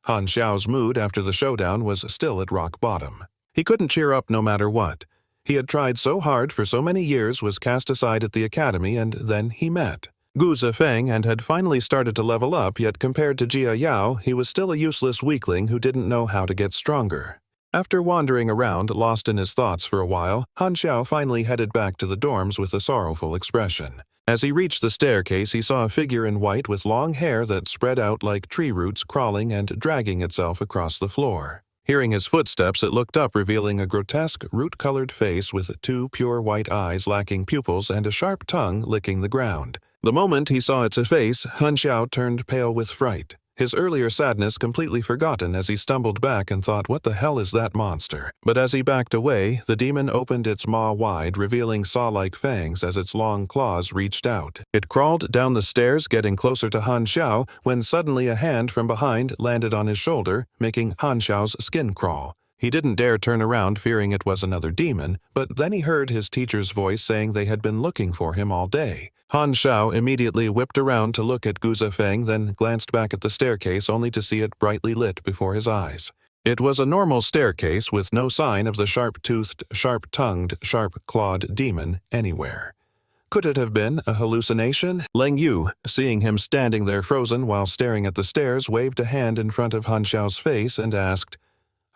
Han Xiao's mood after the showdown was still at rock bottom. He couldn't cheer up no matter what. He had tried so hard for so many years, was cast aside at the academy, and then he met Gu Zifeng and had finally started to level up, yet compared to Jia Yao, he was still a useless weakling who didn't know how to get stronger. After wandering around, lost in his thoughts for a while, Han Xiao finally headed back to the dorms with a sorrowful expression. As he reached the staircase, he saw a figure in white with long hair that spread out like tree roots, crawling and dragging itself across the floor. Hearing his footsteps, it looked up, revealing a grotesque, root-colored face with 2 pure white eyes lacking pupils and a sharp tongue licking the ground. The moment he saw its face, Han Xiao turned pale with fright. His earlier sadness completely forgotten as he stumbled back and thought, "What the hell is that monster?" But as he backed away, the demon opened its maw wide, revealing saw-like fangs as its long claws reached out. It crawled down the stairs, getting closer to Han Xiao, when suddenly a hand from behind landed on his shoulder, making Han Xiao's skin crawl. He didn't dare turn around, fearing it was another demon, but then he heard his teacher's voice saying they had been looking for him all day. Han Xiao immediately whipped around to look at Gu Zifeng, then glanced back at the staircase only to see it brightly lit before his eyes. It was a normal staircase with no sign of the sharp-toothed, sharp-tongued, sharp-clawed demon anywhere. Could it have been a hallucination? Leng Yu, seeing him standing there frozen while staring at the stairs, waved a hand in front of Han Xiao's face and asked,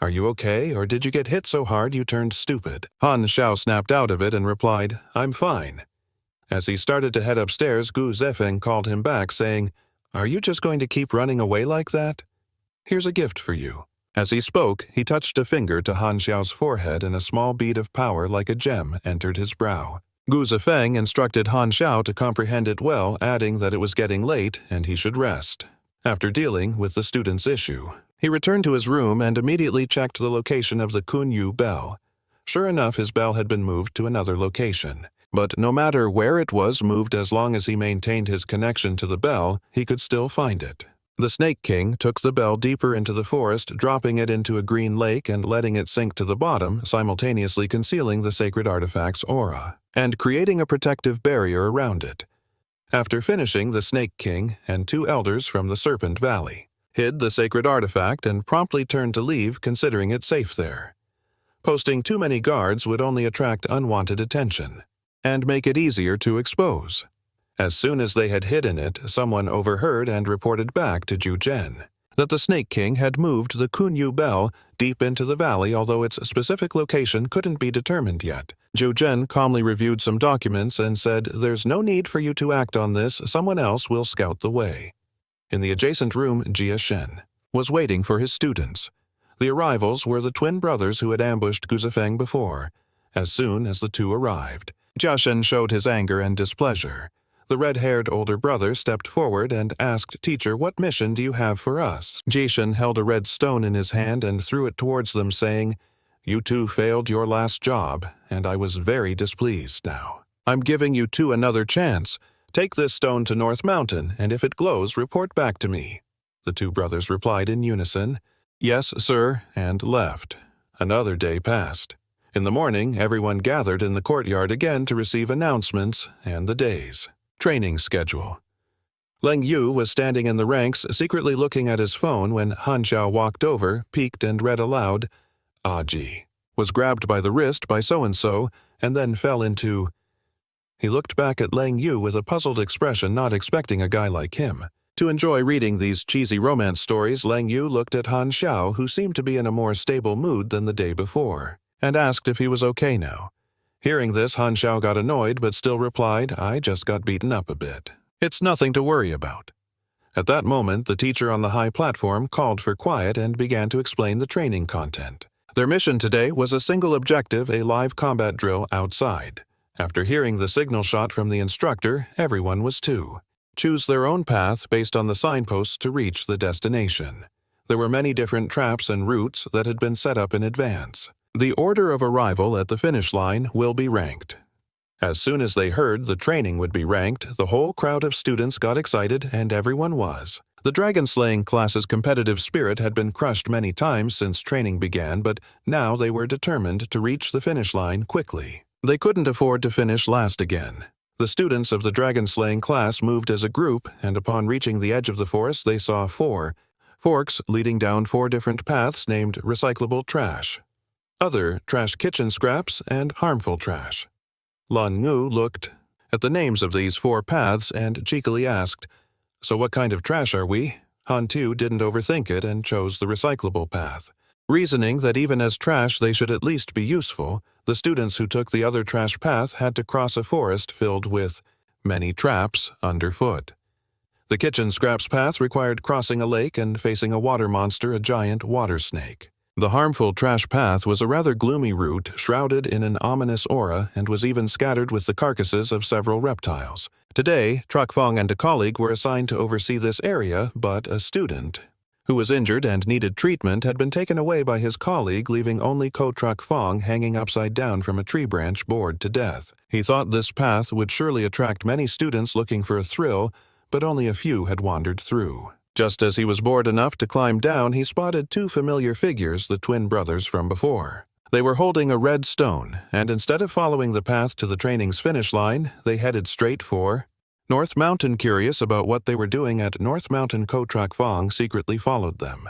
"Are you okay, or did you get hit so hard you turned stupid?" Han Xiao snapped out of it and replied, "I'm fine." As he started to head upstairs, Gu Zifeng called him back, saying, "Are you just going to keep running away like that? Here's a gift for you." As he spoke, he touched a finger to Han Xiao's forehead and a small bead of power like a gem entered his brow. Gu Zifeng instructed Han Xiao to comprehend it well, adding that it was getting late and he should rest. After dealing with the student's issue, he returned to his room and immediately checked the location of the Kunyu bell. Sure enough, his bell had been moved to another location. But no matter where it was moved, as long as he maintained his connection to the bell, he could still find it. The Snake King took the bell deeper into the forest, dropping it into a green lake and letting it sink to the bottom, simultaneously concealing the sacred artifact's aura, and creating a protective barrier around it. After finishing, the Snake King and 2 elders from the Serpent Valley hid the sacred artifact and promptly turned to leave, considering it safe there. Posting too many guards would only attract unwanted attention and make it easier to expose. As soon as they had hidden it, someone overheard and reported back to Ju-Gen that the Snake King had moved the Kunyu bell deep into the valley, although its specific location couldn't be determined yet. Ju-Gen calmly reviewed some documents and said, "There's no need for you to act on this, someone else will scout the way." In the adjacent room, Jia Shen was waiting for his students. The arrivals were the twin brothers who had ambushed Guzifeng before. As soon as the two arrived, Jia Shen showed his anger and displeasure. The red-haired older brother stepped forward and asked, "Teacher, what mission do you have for us?" Jishen held a red stone in his hand and threw it towards them, saying, "You two failed your last job, and I was very displeased now. I'm giving you two another chance. Take this stone to North Mountain, and if it glows, report back to me." The two brothers replied in unison, "Yes, sir," and left. Another day passed. In the morning, everyone gathered in the courtyard again to receive announcements and the days. Training schedule. Leng Yu was standing in the ranks, secretly looking at his phone when Han Xiao walked over, peeked and read aloud, "Aji," was grabbed by the wrist by so-and-so, and then fell into... He looked back at Leng Yu with a puzzled expression, not expecting a guy like him to enjoy reading these cheesy romance stories. Leng Yu looked at Han Xiao, who seemed to be in a more stable mood than the day before, and asked if he was okay now. Hearing this, Han Xiao got annoyed but still replied, "I just got beaten up a bit. It's nothing to worry about." At that moment, the teacher on the high platform called for quiet and began to explain the training content. Their mission today was a single objective, a live combat drill outside. After hearing the signal shot from the instructor, everyone was to choose their own path based on the signposts to reach the destination. There were many different traps and routes that had been set up in advance. The order of arrival at the finish line will be ranked. As soon as they heard the training would be ranked, the whole crowd of students got excited, and everyone was. The dragon-slaying class's competitive spirit had been crushed many times since training began, but now they were determined to reach the finish line quickly. They couldn't afford to finish last again. The students of the dragon-slaying class moved as a group, and upon reaching the edge of the forest they saw 4 forks leading down 4 different paths named recyclable trash, other trash kitchen scraps, and harmful trash. Lan Ngu looked at the names of these 4 paths and cheekily asked, "So what kind of trash are we?" Han Tu didn't overthink it and chose the recyclable path. Reasoning that even as trash they should at least be useful, the students who took the other trash path had to cross a forest filled with many traps underfoot. The kitchen scraps path required crossing a lake and facing a water monster, a giant water snake. The harmful trash path was a rather gloomy route, shrouded in an ominous aura, and was even scattered with the carcasses of several reptiles. Today, Truck Fong and a colleague were assigned to oversee this area, but a student who was injured and needed treatment had been taken away by his colleague, leaving only Ko Truck Fong hanging upside down from a tree branch, bored to death. He thought this path would surely attract many students looking for a thrill, but only a few had wandered through. Just as he was bored enough to climb down, he spotted 2 familiar figures, the twin brothers from before. They were holding a red stone, and instead of following the path to the training's finish line, they headed straight for North Mountain. Curious about what they were doing at North Mountain, Ko Truck Fong secretly followed them.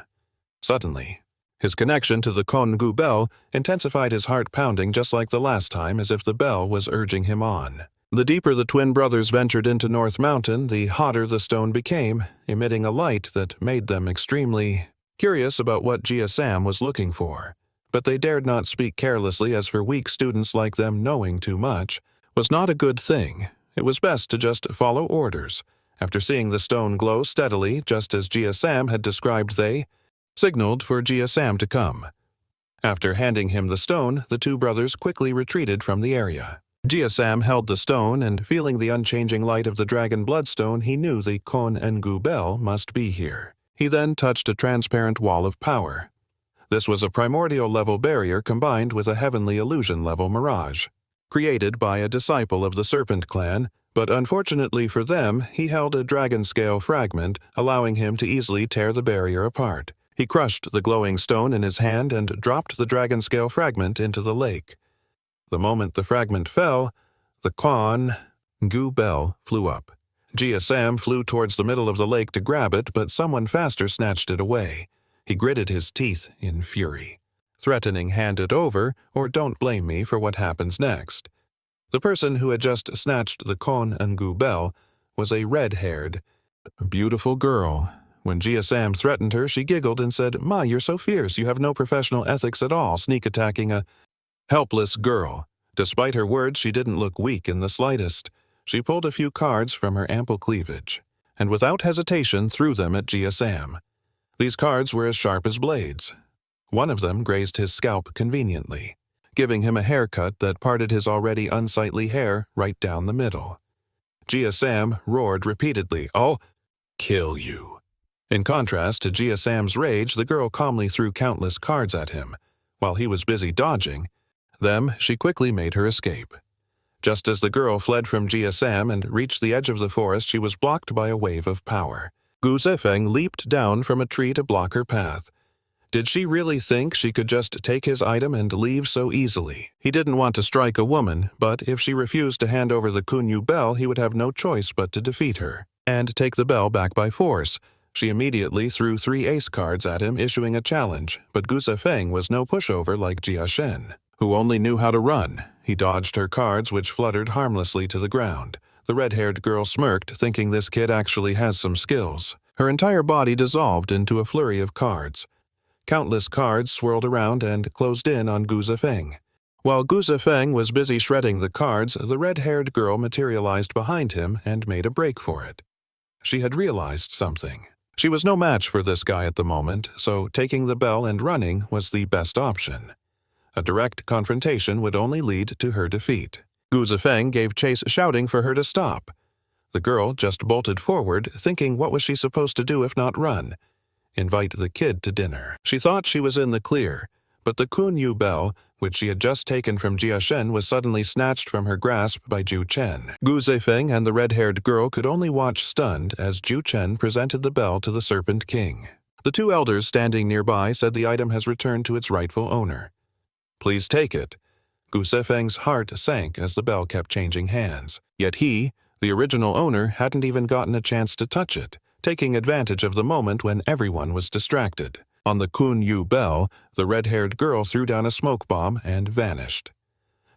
Suddenly, his connection to the Kongu bell intensified, his heart pounding just like the last time, as if the bell was urging him on. The deeper the twin brothers ventured into North Mountain, the hotter the stone became, emitting a light that made them extremely curious about what Jia Sam was looking for. But they dared not speak carelessly, as for weak students like them, knowing too much was not a good thing. It was best to just follow orders. After seeing the stone glow steadily, just as Jia Sam had described, they signaled for Jia Sam to come. After handing him the stone, the 2 brothers quickly retreated from the area. Jia Sam held the stone, and feeling the unchanging light of the dragon bloodstone, he knew the Kon Ngu bell must be here. He then touched a transparent wall of power. This was a primordial level barrier combined with a heavenly illusion level mirage. created by a disciple of the Serpent Clan, but unfortunately for them, he held a dragon scale fragment, allowing him to easily tear the barrier apart. He crushed the glowing stone in his hand and dropped the dragon scale fragment into the lake. The moment the fragment fell, the Gu bell flew up. Sam flew towards the middle of the lake to grab it, but someone faster snatched it away. He gritted his teeth in fury, threatening hand it over or don't blame me for what happens next. The person who had just snatched the Gu bell was a red-haired, beautiful girl. When Sam threatened her, she giggled and said, "Ma, you're so fierce, you have no professional ethics at all, sneak-attacking a helpless girl." Despite her words, she didn't look weak in the slightest. She pulled a few cards from her ample cleavage, and without hesitation threw them at Sam. These cards were as sharp as blades. One of them grazed his scalp conveniently, giving him a haircut that parted his already unsightly hair right down the middle. Sam roared repeatedly, "I'll kill you." In contrast to Sam's rage, the girl calmly threw countless cards at him. While he was busy dodging them, she quickly made her escape. Just as the girl fled from Sam and reached the edge of the forest, she was blocked by a wave of power. Gu Zifeng leaped down from a tree to block her path. Did she really think she could just take his item and leave so easily? He didn't want to strike a woman, but if she refused to hand over the Kunyu bell, he would have no choice but to defeat her and take the bell back by force. She immediately threw 3 ace cards at him, issuing a challenge, but Gu Zifeng was no pushover like Jia Shen, who only knew how to run. He dodged her cards, which fluttered harmlessly to the ground. The red-haired girl smirked, thinking this kid actually has some skills. Her entire body dissolved into a flurry of cards. Countless cards swirled around and closed in on Gu Zifeng. While Gu Zifeng was busy shredding the cards, the red-haired girl materialized behind him and made a break for it. She had realized something. She was no match for this guy at the moment, so taking the bell and running was the best option. A direct confrontation would only lead to her defeat. Gu Zifeng gave chase, shouting for her to stop. The girl just bolted forward, thinking what was she supposed to do if not run? Invite the kid to dinner. She thought she was in the clear, but the Kunyu bell, which she had just taken from Jia Shen, was suddenly snatched from her grasp by Ju Chen. Gu Zifeng and the red-haired girl could only watch stunned as Ju Chen presented the bell to the Serpent King. The 2 elders standing nearby said the item has returned to its rightful owner. "Please take it." Gu Zifeng's heart sank as the bell kept changing hands. Yet he, the original owner, hadn't even gotten a chance to touch it, taking advantage of the moment when everyone was distracted. On the Kunyu bell, the red-haired girl threw down a smoke bomb and vanished.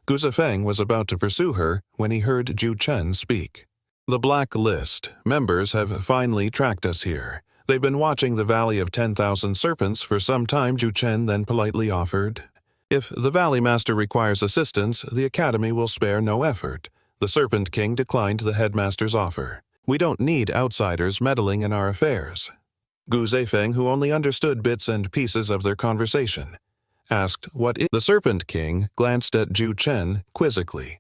Gu Zifeng was about to pursue her when he heard Ju Chen speak. "The Black List. Members have finally tracked us here. They've been watching the Valley of 10,000 Serpents for some time," Ju Chen then politely offered. "If the Valley Master requires assistance, the Academy will spare no effort." The Serpent King declined the headmaster's offer. "We don't need outsiders meddling in our affairs." Gu Zifeng, who only understood bits and pieces of their conversation, asked, "What is—" The Serpent King glanced at Ju Chen quizzically.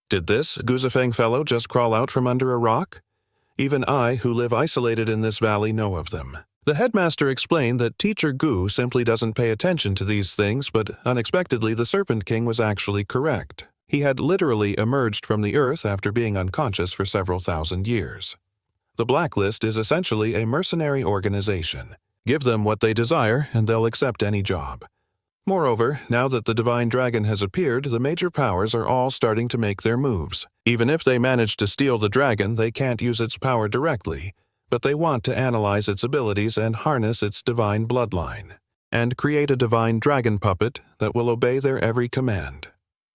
"Did this Gu Zifeng fellow just crawl out from under a rock? Even I, who live isolated in this valley, know of them." The headmaster explained that Teacher Gu simply doesn't pay attention to these things, but unexpectedly the Serpent King was actually correct. He had literally emerged from the earth after being unconscious for several thousand years. The Blacklist is essentially a mercenary organization. Give them what they desire, and they'll accept any job. Moreover, now that the Divine Dragon has appeared, the major powers are all starting to make their moves. Even if they manage to steal the dragon, they can't use its power directly, but they want to analyze its abilities and harness its divine bloodline, and create a divine dragon puppet that will obey their every command.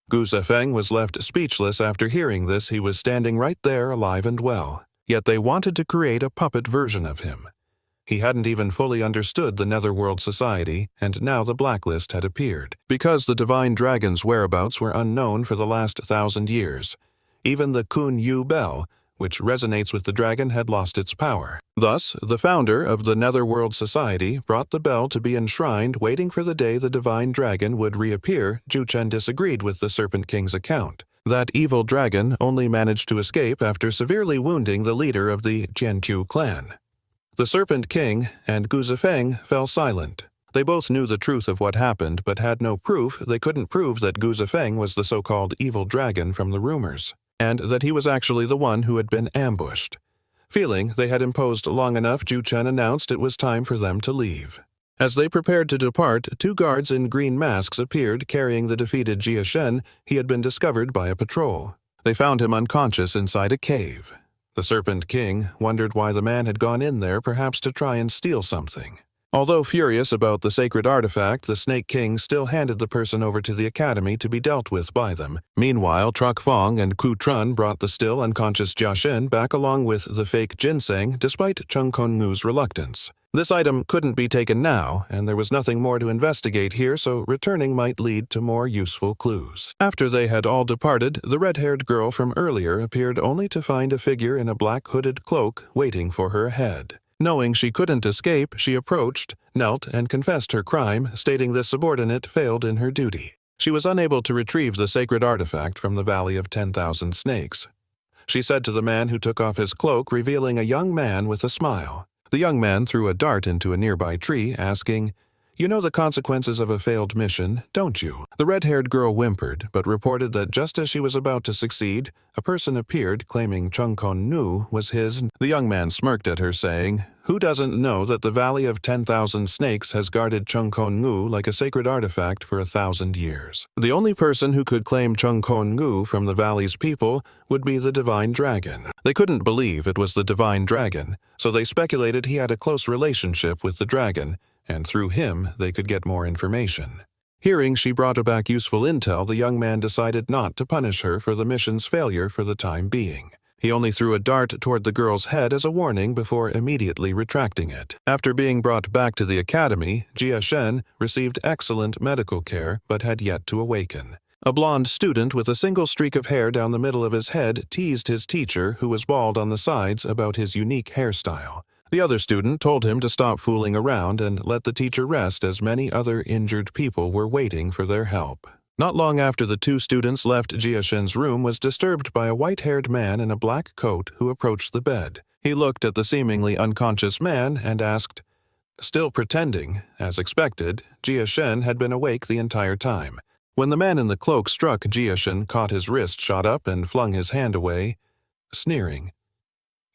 Gu Zifeng was left speechless after hearing this. He was standing right there, alive and well. Yet they wanted to create a puppet version of him. He hadn't even fully understood the Netherworld Society, and now the Blacklist had appeared. Because the Divine Dragon's whereabouts were unknown for the last 1,000 years, even the Kunyu bell, which resonates with the dragon, had lost its power. Thus, the founder of the Netherworld Society brought the bell to be enshrined, waiting for the day the Divine Dragon would reappear. Ju Chen disagreed with the Serpent King's account. That evil dragon only managed to escape after severely wounding the leader of the Jianqiu clan. The Serpent King and Gu Zifeng fell silent. They both knew the truth of what happened, but had no proof. They couldn't prove that Gu Zifeng was the so-called evil dragon from the rumors, and that he was actually the one who had been ambushed. Feeling they had imposed long enough, Ju Chen announced it was time for them to leave. As they prepared to depart, two guards in green masks appeared carrying the defeated Jia Shen. He had been discovered by a patrol. They found him unconscious inside a cave. The Serpent King wondered why the man had gone in there, perhaps to try and steal something. Although furious about the sacred artifact, the Snake King still handed the person over to the academy to be dealt with by them. Meanwhile, Truck Fong and Ku Trun brought the still unconscious Jia Shen back along with the fake ginseng, despite Chung Kon-ngu's reluctance. This item couldn't be taken now, and there was nothing more to investigate here, so returning might lead to more useful clues. After they had all departed, the red-haired girl from earlier appeared only to find a figure in a black hooded cloak waiting for her ahead. Knowing she couldn't escape, she approached, knelt, and confessed her crime, stating this subordinate failed in her duty. She was unable to retrieve the sacred artifact from the Valley of 10,000 Snakes. She said to the man who took off his cloak, revealing a young man with a smile. The young man threw a dart into a nearby tree, asking, "You know the consequences of a failed mission, don't you?" The red-haired girl whimpered, but reported that just as she was about to succeed, a person appeared claiming Chung Kon-nu was his. The young man smirked at her, saying, "Who doesn't know that the Valley of 10,000 Snakes has guarded Chung Kon-nu like a sacred artifact for 1,000 years? The only person who could claim Chung Kon-nu from the Valley's people would be the Divine Dragon." They couldn't believe it was the Divine Dragon, so they speculated he had a close relationship with the dragon, and through him they could get more information. Hearing she brought back useful intel, the young man decided not to punish her for the mission's failure for the time being. He only threw a dart toward the girl's head as a warning before immediately retracting it. After being brought back to the academy, Jia Shen received excellent medical care but had yet to awaken. A blonde student with a single streak of hair down the middle of his head teased his teacher, who was bald on the sides, about his unique hairstyle. The other student told him to stop fooling around and let the teacher rest, as many other injured people were waiting for their help. Not long after the two students left, Jia Shen's room was disturbed by a white-haired man in a black coat who approached the bed. He looked at the seemingly unconscious man and asked, still pretending, as expected, Jia Shen had been awake the entire time. When the man in the cloak struck, Jia Shen caught his wrist, shot up, and flung his hand away, sneering.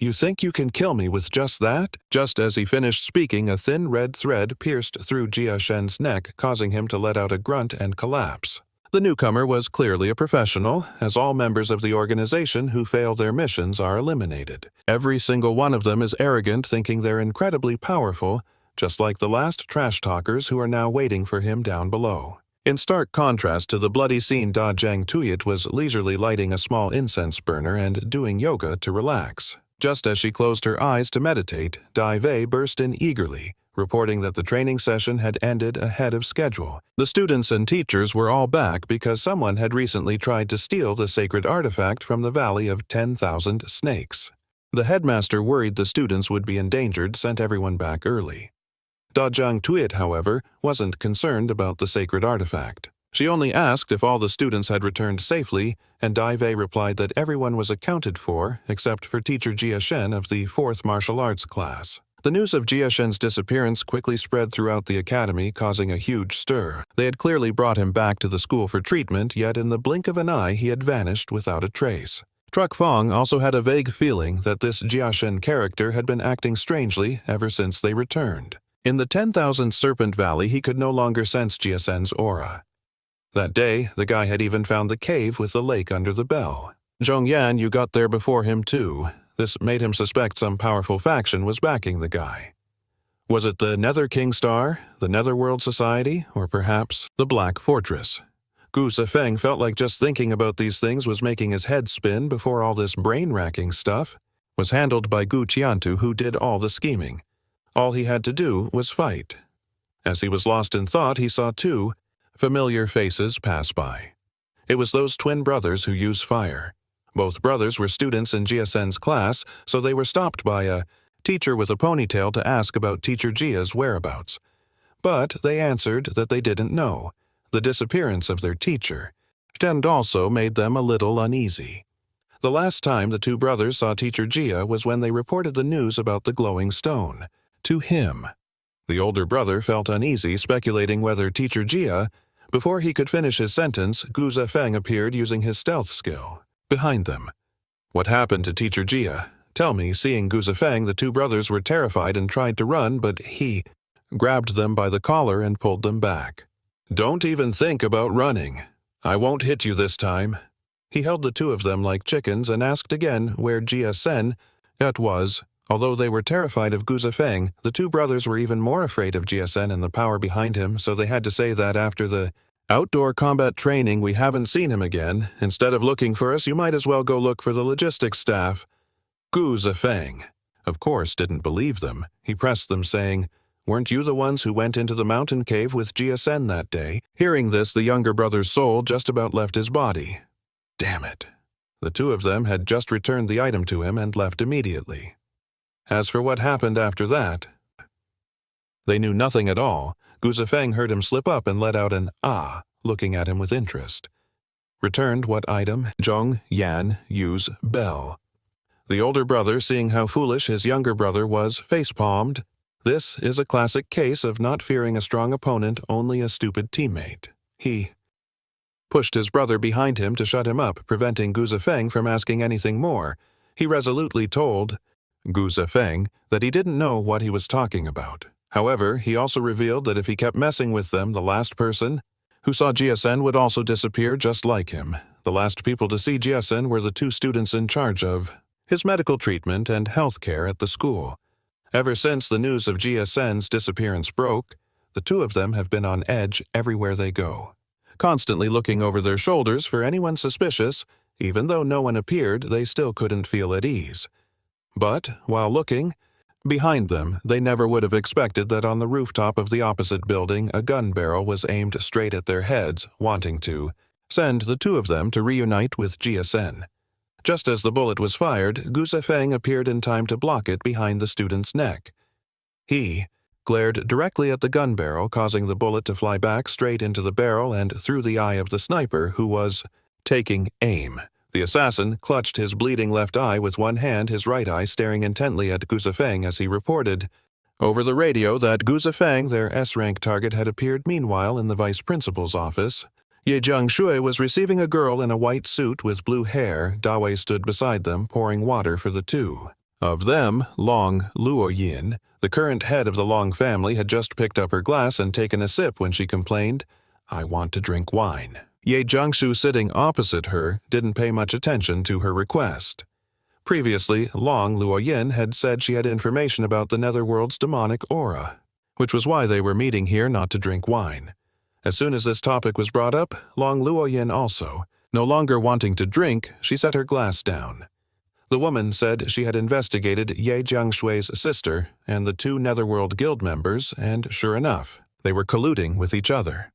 "You think you can kill me with just that?" Just as he finished speaking, a thin red thread pierced through Jia Shen's neck, causing him to let out a grunt and collapse. The newcomer was clearly a professional, as all members of the organization who fail their missions are eliminated. Every single one of them is arrogant, thinking they're incredibly powerful, just like the last trash talkers who are now waiting for him down below. In stark contrast to the bloody scene, Da Jiang Tuyet was leisurely lighting a small incense burner and doing yoga to relax. Just as she closed her eyes to meditate, Dai Wei burst in eagerly, reporting that the training session had ended ahead of schedule. The students and teachers were all back because someone had recently tried to steal the sacred artifact from the Valley of 10,000 Snakes. The headmaster, worried the students would be endangered, sent everyone back early. Da Jiang Tuyet, however, wasn't concerned about the sacred artifact. She only asked if all the students had returned safely, and Dai Wei replied that everyone was accounted for except for teacher Jia Shen of the 4th martial arts class. The news of Jia Shen's disappearance quickly spread throughout the academy, causing a huge stir. They had clearly brought him back to the school for treatment, yet in the blink of an eye he had vanished without a trace. Truck Fong also had a vague feeling that this Jia Shen character had been acting strangely ever since they returned. In the 10,000 Serpent Valley, he could no longer sense Jia Shen's aura. That day, the guy had even found the cave with the lake under the bell. Zhongyan, you got there before him too. This made him suspect some powerful faction was backing the guy. Was it the Nether King Star, the Netherworld Society, or perhaps the Black Fortress? Gu Zifeng felt like just thinking about these things was making his head spin before all this brain-racking stuff was handled by Gu Qiantu, who did all the scheming. All he had to do was fight. As he was lost in thought, he saw two familiar faces pass by. It was those twin brothers who use fire. Both brothers were students in Jia Sen's class, so they were stopped by a teacher with a ponytail to ask about teacher Jia's whereabouts. But they answered that they didn't know the disappearance of their teacher, and also made them a little uneasy. The last time the two brothers saw teacher Jia was when they reported the news about the glowing stone to him. The older brother felt uneasy, speculating whether Teacher Jia. Before he could finish his sentence, Gu Zefeng appeared using his stealth skill. Behind them. What happened to Teacher Jia? Tell me. Seeing Gu Zefeng, the two brothers were terrified and tried to run, but he grabbed them by the collar and pulled them back. Don't even think about running. I won't hit you this time. He held the two of them like chickens and asked again where Jia Sen was. Although they were terrified of Gu Zefeng, the two brothers were even more afraid of Jia Sen and the power behind him, so they had to say that after the outdoor combat training we haven't seen him again. Instead of looking for us, you might as well go look for the logistics staff. Gu Zefeng, of course, didn't believe them. He pressed them, saying, "Weren't you the ones who went into the mountain cave with Jia Sen that day?" Hearing this, the younger brother's soul just about left his body. Damn it. The two of them had just returned the item to him and left immediately. As for what happened after that, they knew nothing at all. Gu Zefeng heard him slip up and let out an "ah," looking at him with interest. Returned what item? Zhong Yan Yu's bell. The older brother, seeing how foolish his younger brother was, face-palmed. This is a classic case of not fearing a strong opponent, only a stupid teammate. He pushed his brother behind him to shut him up, preventing Gu Zefeng from asking anything more. He resolutely told Gu Zefeng that he didn't know what he was talking about. However, he also revealed that if he kept messing with them, the last person who saw Jia Sen would also disappear just like him. The last people to see Jia Sen were the two students in charge of his medical treatment and health care at the school. Ever since the news of Jia Sen's disappearance broke, the two of them have been on edge everywhere they go, constantly looking over their shoulders for anyone suspicious. Even though no one appeared, they still couldn't feel at ease. But, while looking behind them, they never would have expected that on the rooftop of the opposite building a gun barrel was aimed straight at their heads, wanting to send the two of them to reunite with Jia Sen. Just as the bullet was fired, Gu Zefeng appeared in time to block it behind the student's neck. He glared directly at the gun barrel, causing the bullet to fly back straight into the barrel and through the eye of the sniper, who was taking aim. The assassin clutched his bleeding left eye with one hand, his right eye staring intently at Gu Zefeng as he reported over the radio that Gu Zefeng, their S-rank target, had appeared meanwhile in the vice principal's office. Ye Jiangshui was receiving a girl in a white suit with blue hair. Dawei stood beside them, pouring water for the two. Of them, Long Luoyin, the current head of the Long family, had just picked up her glass and taken a sip when she complained, "I want to drink wine." Ye Jiangshu, sitting opposite her, didn't pay much attention to her request. Previously, Long Luoyin had said she had information about the Netherworld's demonic aura, which was why they were meeting here, not to drink wine. As soon as this topic was brought up, Long Luoyin also, no longer wanting to drink, she set her glass down. The woman said she had investigated Ye Jiangshui's sister and the two Netherworld Guild members, and sure enough, they were colluding with each other.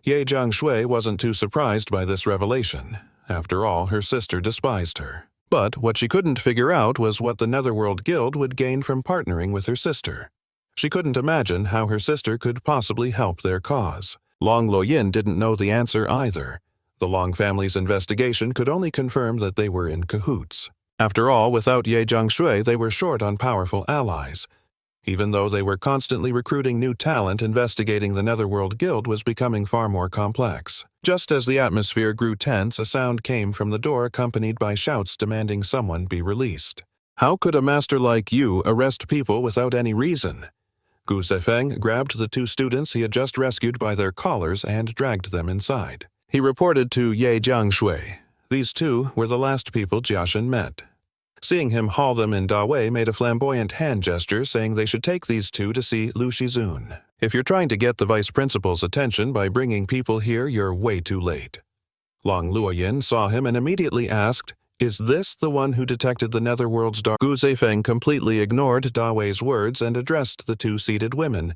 Ye Jiangshui wasn't too surprised by this revelation. After all, her sister despised her. But what she couldn't figure out was what the Netherworld Guild would gain from partnering with her sister. She couldn't imagine how her sister could possibly help their cause. Long Luoyin didn't know the answer either. The Long family's investigation could only confirm that they were in cahoots. After all, without Ye Jiangshui, they were short on powerful allies. Even though they were constantly recruiting new talent, investigating the Netherworld Guild was becoming far more complex. Just as the atmosphere grew tense, a sound came from the door accompanied by shouts demanding someone be released. How could a master like you arrest people without any reason? Gu Zefeng grabbed the two students he had just rescued by their collars and dragged them inside. He reported to Ye Jiangshui. These two were the last people Jiashen met. Seeing him haul them in, Dawei made a flamboyant hand gesture, saying they should take these two to see Lu Shizun. If you're trying to get the vice principal's attention by bringing people here, you're way too late. Long Luoyin saw him and immediately asked, "Is this the one who detected the Netherworld's dark?" Gu Zefeng completely ignored Dawei's words and addressed the two seated women.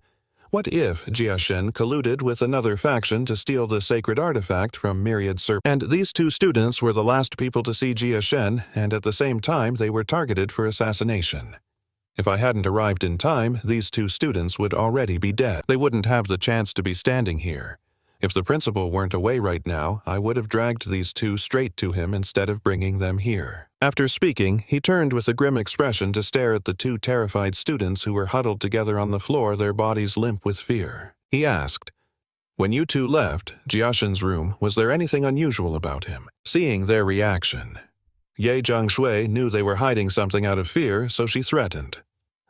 What if Jiashen colluded with another faction to steal the sacred artifact from myriad serpents? And these two students were the last people to see Jiashen, and at the same time they were targeted for assassination. If I hadn't arrived in time, these two students would already be dead. They wouldn't have the chance to be standing here. If the principal weren't away right now, I would have dragged these two straight to him instead of bringing them here. After speaking, he turned with a grim expression to stare at the two terrified students who were huddled together on the floor, their bodies limp with fear. He asked, "When you two left Jiashen's room, was there anything unusual about him?" Seeing their reaction, Ye Jiangshui knew they were hiding something out of fear, so she threatened.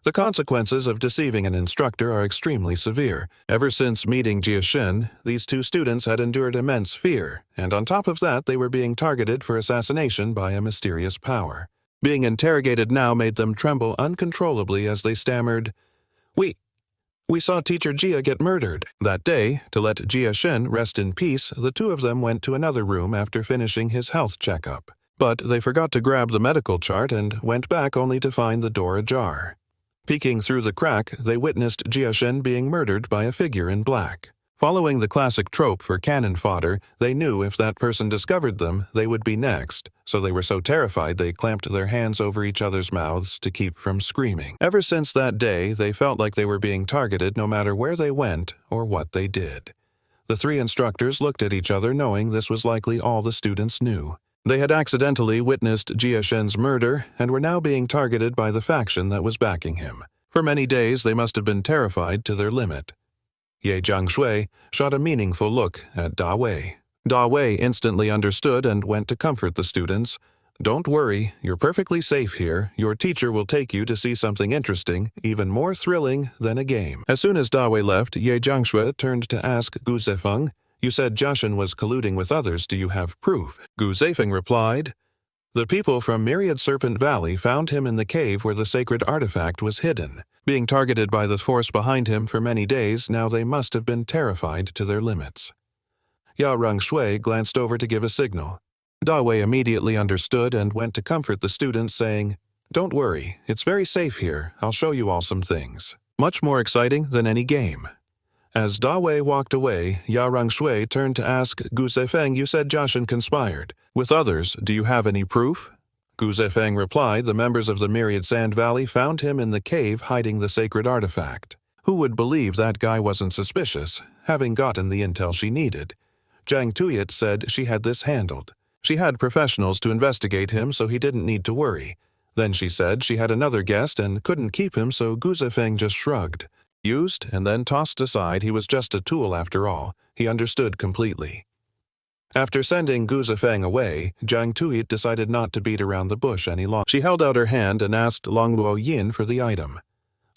The consequences of deceiving an instructor are extremely severe. Ever since meeting Jiashen, these two students had endured immense fear, and on top of that they were being targeted for assassination by a mysterious power. Being interrogated now made them tremble uncontrollably as they stammered, We saw Teacher Jia get murdered." That day, to let Jiashen rest in peace, the two of them went to another room after finishing his health checkup. But they forgot to grab the medical chart and went back only to find the door ajar. Peeking through the crack, they witnessed Jiashen being murdered by a figure in black. Following the classic trope for cannon fodder, they knew if that person discovered them, they would be next, so they were so terrified they clamped their hands over each other's mouths to keep from screaming. Ever since that day, they felt like they were being targeted no matter where they went or what they did. The three instructors looked at each other knowing this was likely all the students knew. They had accidentally witnessed Jiashen's murder and were now being targeted by the faction that was backing him. For many days, they must have been terrified to their limit. Ye Jiangshui shot a meaningful look at Da Wei. Da Wei instantly understood and went to comfort the students. "Don't worry, you're perfectly safe here. Your teacher will take you to see something interesting, even more thrilling than a game." As soon as Da Wei left, Ye Jiangshui turned to ask Gu Zefeng, "You said Jiashen was colluding with others. Do you have proof?" Gu Zefeng replied, "The people from Myriad Serpent Valley found him in the cave where the sacred artifact was hidden. Being targeted by the force behind him for many days, now they must have been terrified to their limits." Ya Rengshui glanced over to give a signal. Da Wei immediately understood and went to comfort the students, saying, "Don't worry, it's very safe here. I'll show you all some things. Much more exciting than any game." As Da Wei walked away, Ya Rengshui turned to ask Gu Zefeng, "You said Jiashen conspired with others. Do you have any proof?" Gu Zefeng replied, "The members of the Myriad Sand Valley found him in the cave hiding the sacred artifact. Who would believe that guy wasn't suspicious, having gotten the intel she needed? Zhang Tuyet said she had this handled. She had professionals to investigate him, so he didn't need to worry. Then she said she had another guest and couldn't keep him, so Gu Zefeng just shrugged. Used and then tossed aside, he was just a tool after all. He understood completely." After sending Gu Zefeng away, Zhang Tuyet decided not to beat around the bush any longer. She held out her hand and asked Long Luo Yin for the item.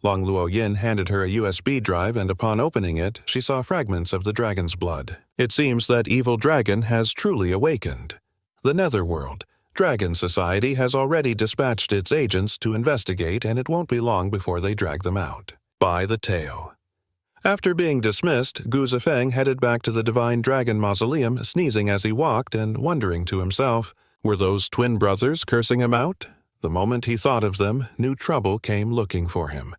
Long Luo Yin handed her a USB drive, and upon opening it, she saw fragments of the dragon's blood. It seems that evil dragon has truly awakened. The Netherworld. Dragon Society has already dispatched its agents to investigate, and it won't be long before they drag them out. By the tail. After being dismissed, Gu Zefeng headed back to the Divine Dragon Mausoleum, sneezing as he walked and wondering to himself, were those twin brothers cursing him out? The moment he thought of them, new trouble came looking for him.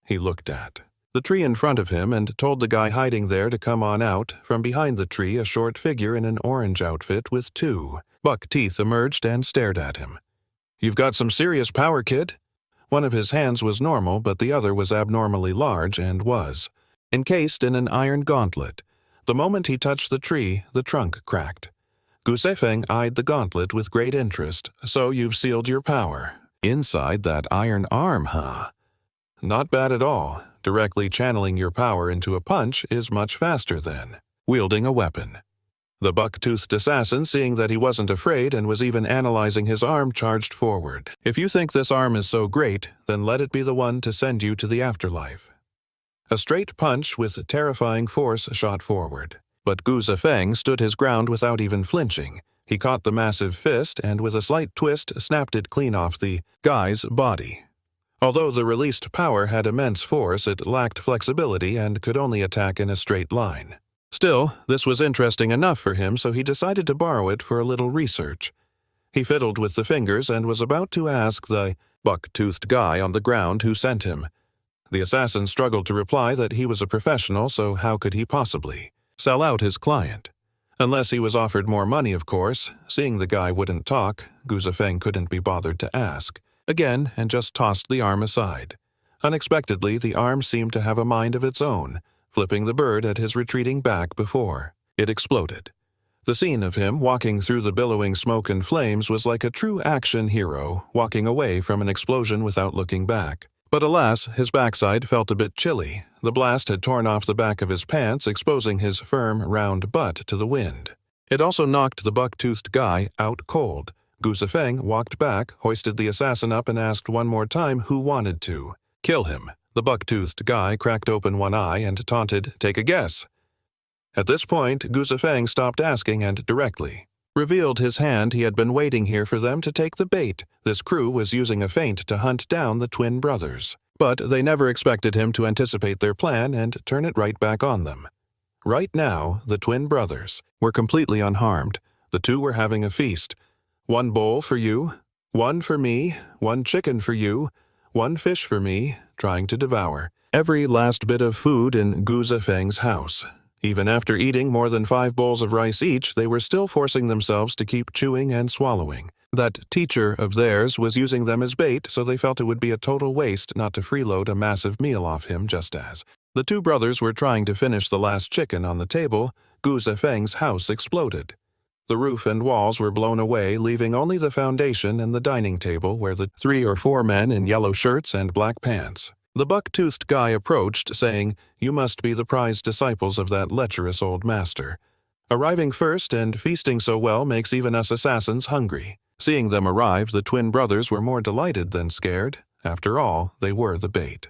He looked at the tree in front of him and told the guy hiding there to come on out. From behind the tree, a short figure in an orange outfit with two buck teeth emerged and stared at him. "You've got some serious power, kid." One of his hands was normal, but the other was abnormally large and was encased in an iron gauntlet. The moment he touched the tree, the trunk cracked. Gu Zefeng eyed the gauntlet with great interest. "So you've sealed your power. Inside that iron arm, huh? Not bad at all. Directly channeling your power into a punch is much faster than wielding a weapon." The buck-toothed assassin, seeing that he wasn't afraid and was even analyzing his arm, charged forward. "If you think this arm is so great, then let it be the one to send you to the afterlife." A straight punch with terrifying force shot forward. But Gu Zefeng stood his ground without even flinching. He caught the massive fist and with a slight twist snapped it clean off the guy's body. Although the released power had immense force, it lacked flexibility and could only attack in a straight line. Still, this was interesting enough for him, so he decided to borrow it for a little research. He fiddled with the fingers and was about to ask the buck-toothed guy on the ground who sent him. The assassin struggled to reply that he was a professional, so how could he possibly sell out his client? Unless he was offered more money, of course. Seeing the guy wouldn't talk, Gu Zefeng couldn't be bothered to ask again and just tossed the arm aside. Unexpectedly, the arm seemed to have a mind of its own, flipping the bird at his retreating back before it exploded. The scene of him walking through the billowing smoke and flames was like a true action hero walking away from an explosion without looking back. But alas, his backside felt a bit chilly. The blast had torn off the back of his pants, exposing his firm, round butt to the wind. It also knocked the buck-toothed guy out cold. Gu Zifeng walked back, hoisted the assassin up, and asked one more time who wanted to kill him. The buck-toothed guy cracked open one eye and taunted, "Take a guess." At this point, Gu Zifeng stopped asking and directly revealed his hand. He had been waiting here for them to take the bait. This crew was using a feint to hunt down the twin brothers. But they never expected him to anticipate their plan and turn it right back on them. Right now, the twin brothers were completely unharmed. The two were having a feast. "One bowl for you, one for me, one chicken for you, one fish for me," trying to devour every last bit of food in Gu Zifeng's house. Even after eating more than 5 bowls of rice each, they were still forcing themselves to keep chewing and swallowing. That teacher of theirs was using them as bait, so they felt it would be a total waste not to freeload a massive meal off him. Just as the two brothers were trying to finish the last chicken on the table, Gu Zifeng's house exploded. The roof and walls were blown away, leaving only the foundation and the dining table where the 3 or 4 men in yellow shirts and black pants. The buck-toothed guy approached, saying, "You must be the prized disciples of that lecherous old master. Arriving first and feasting so well makes even us assassins hungry." Seeing them arrive, the twin brothers were more delighted than scared. After all, they were the bait.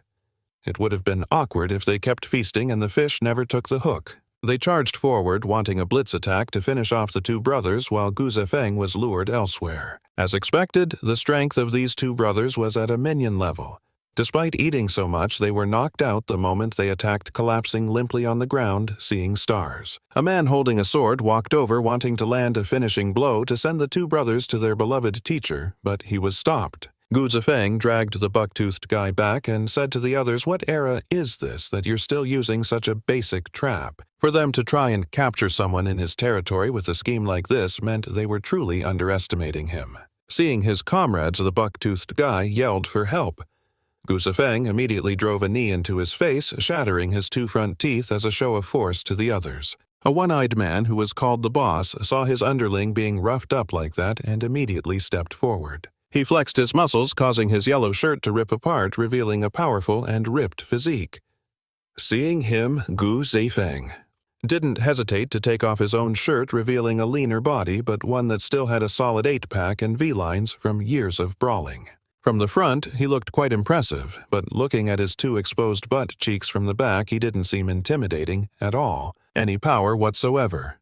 It would have been awkward if they kept feasting and the fish never took the hook. They charged forward, wanting a blitz attack to finish off the two brothers while Gu Zifeng was lured elsewhere. As expected, the strength of these two brothers was at a minion level. Despite eating so much, they were knocked out the moment they attacked, collapsing limply on the ground, seeing stars. A man holding a sword walked over, wanting to land a finishing blow to send the two brothers to their beloved teacher, but he was stopped. Gu Zifeng dragged the buck-toothed guy back and said to the others, "What era is this that you're still using such a basic trap?" For them to try and capture someone in his territory with a scheme like this meant they were truly underestimating him. Seeing his comrades, the buck-toothed guy yelled for help. Gu Zifeng immediately drove a knee into his face, shattering his 2 front teeth as a show of force to the others. A one-eyed man who was called the boss saw his underling being roughed up like that and immediately stepped forward. He flexed his muscles, causing his yellow shirt to rip apart, revealing a powerful and ripped physique. Seeing him, Gu Zifeng didn't hesitate to take off his own shirt, revealing a leaner body, but one that still had a solid 8-pack and V-lines from years of brawling. From the front, he looked quite impressive, but looking at his 2 exposed butt cheeks from the back, he didn't seem intimidating at all. Any power whatsoever.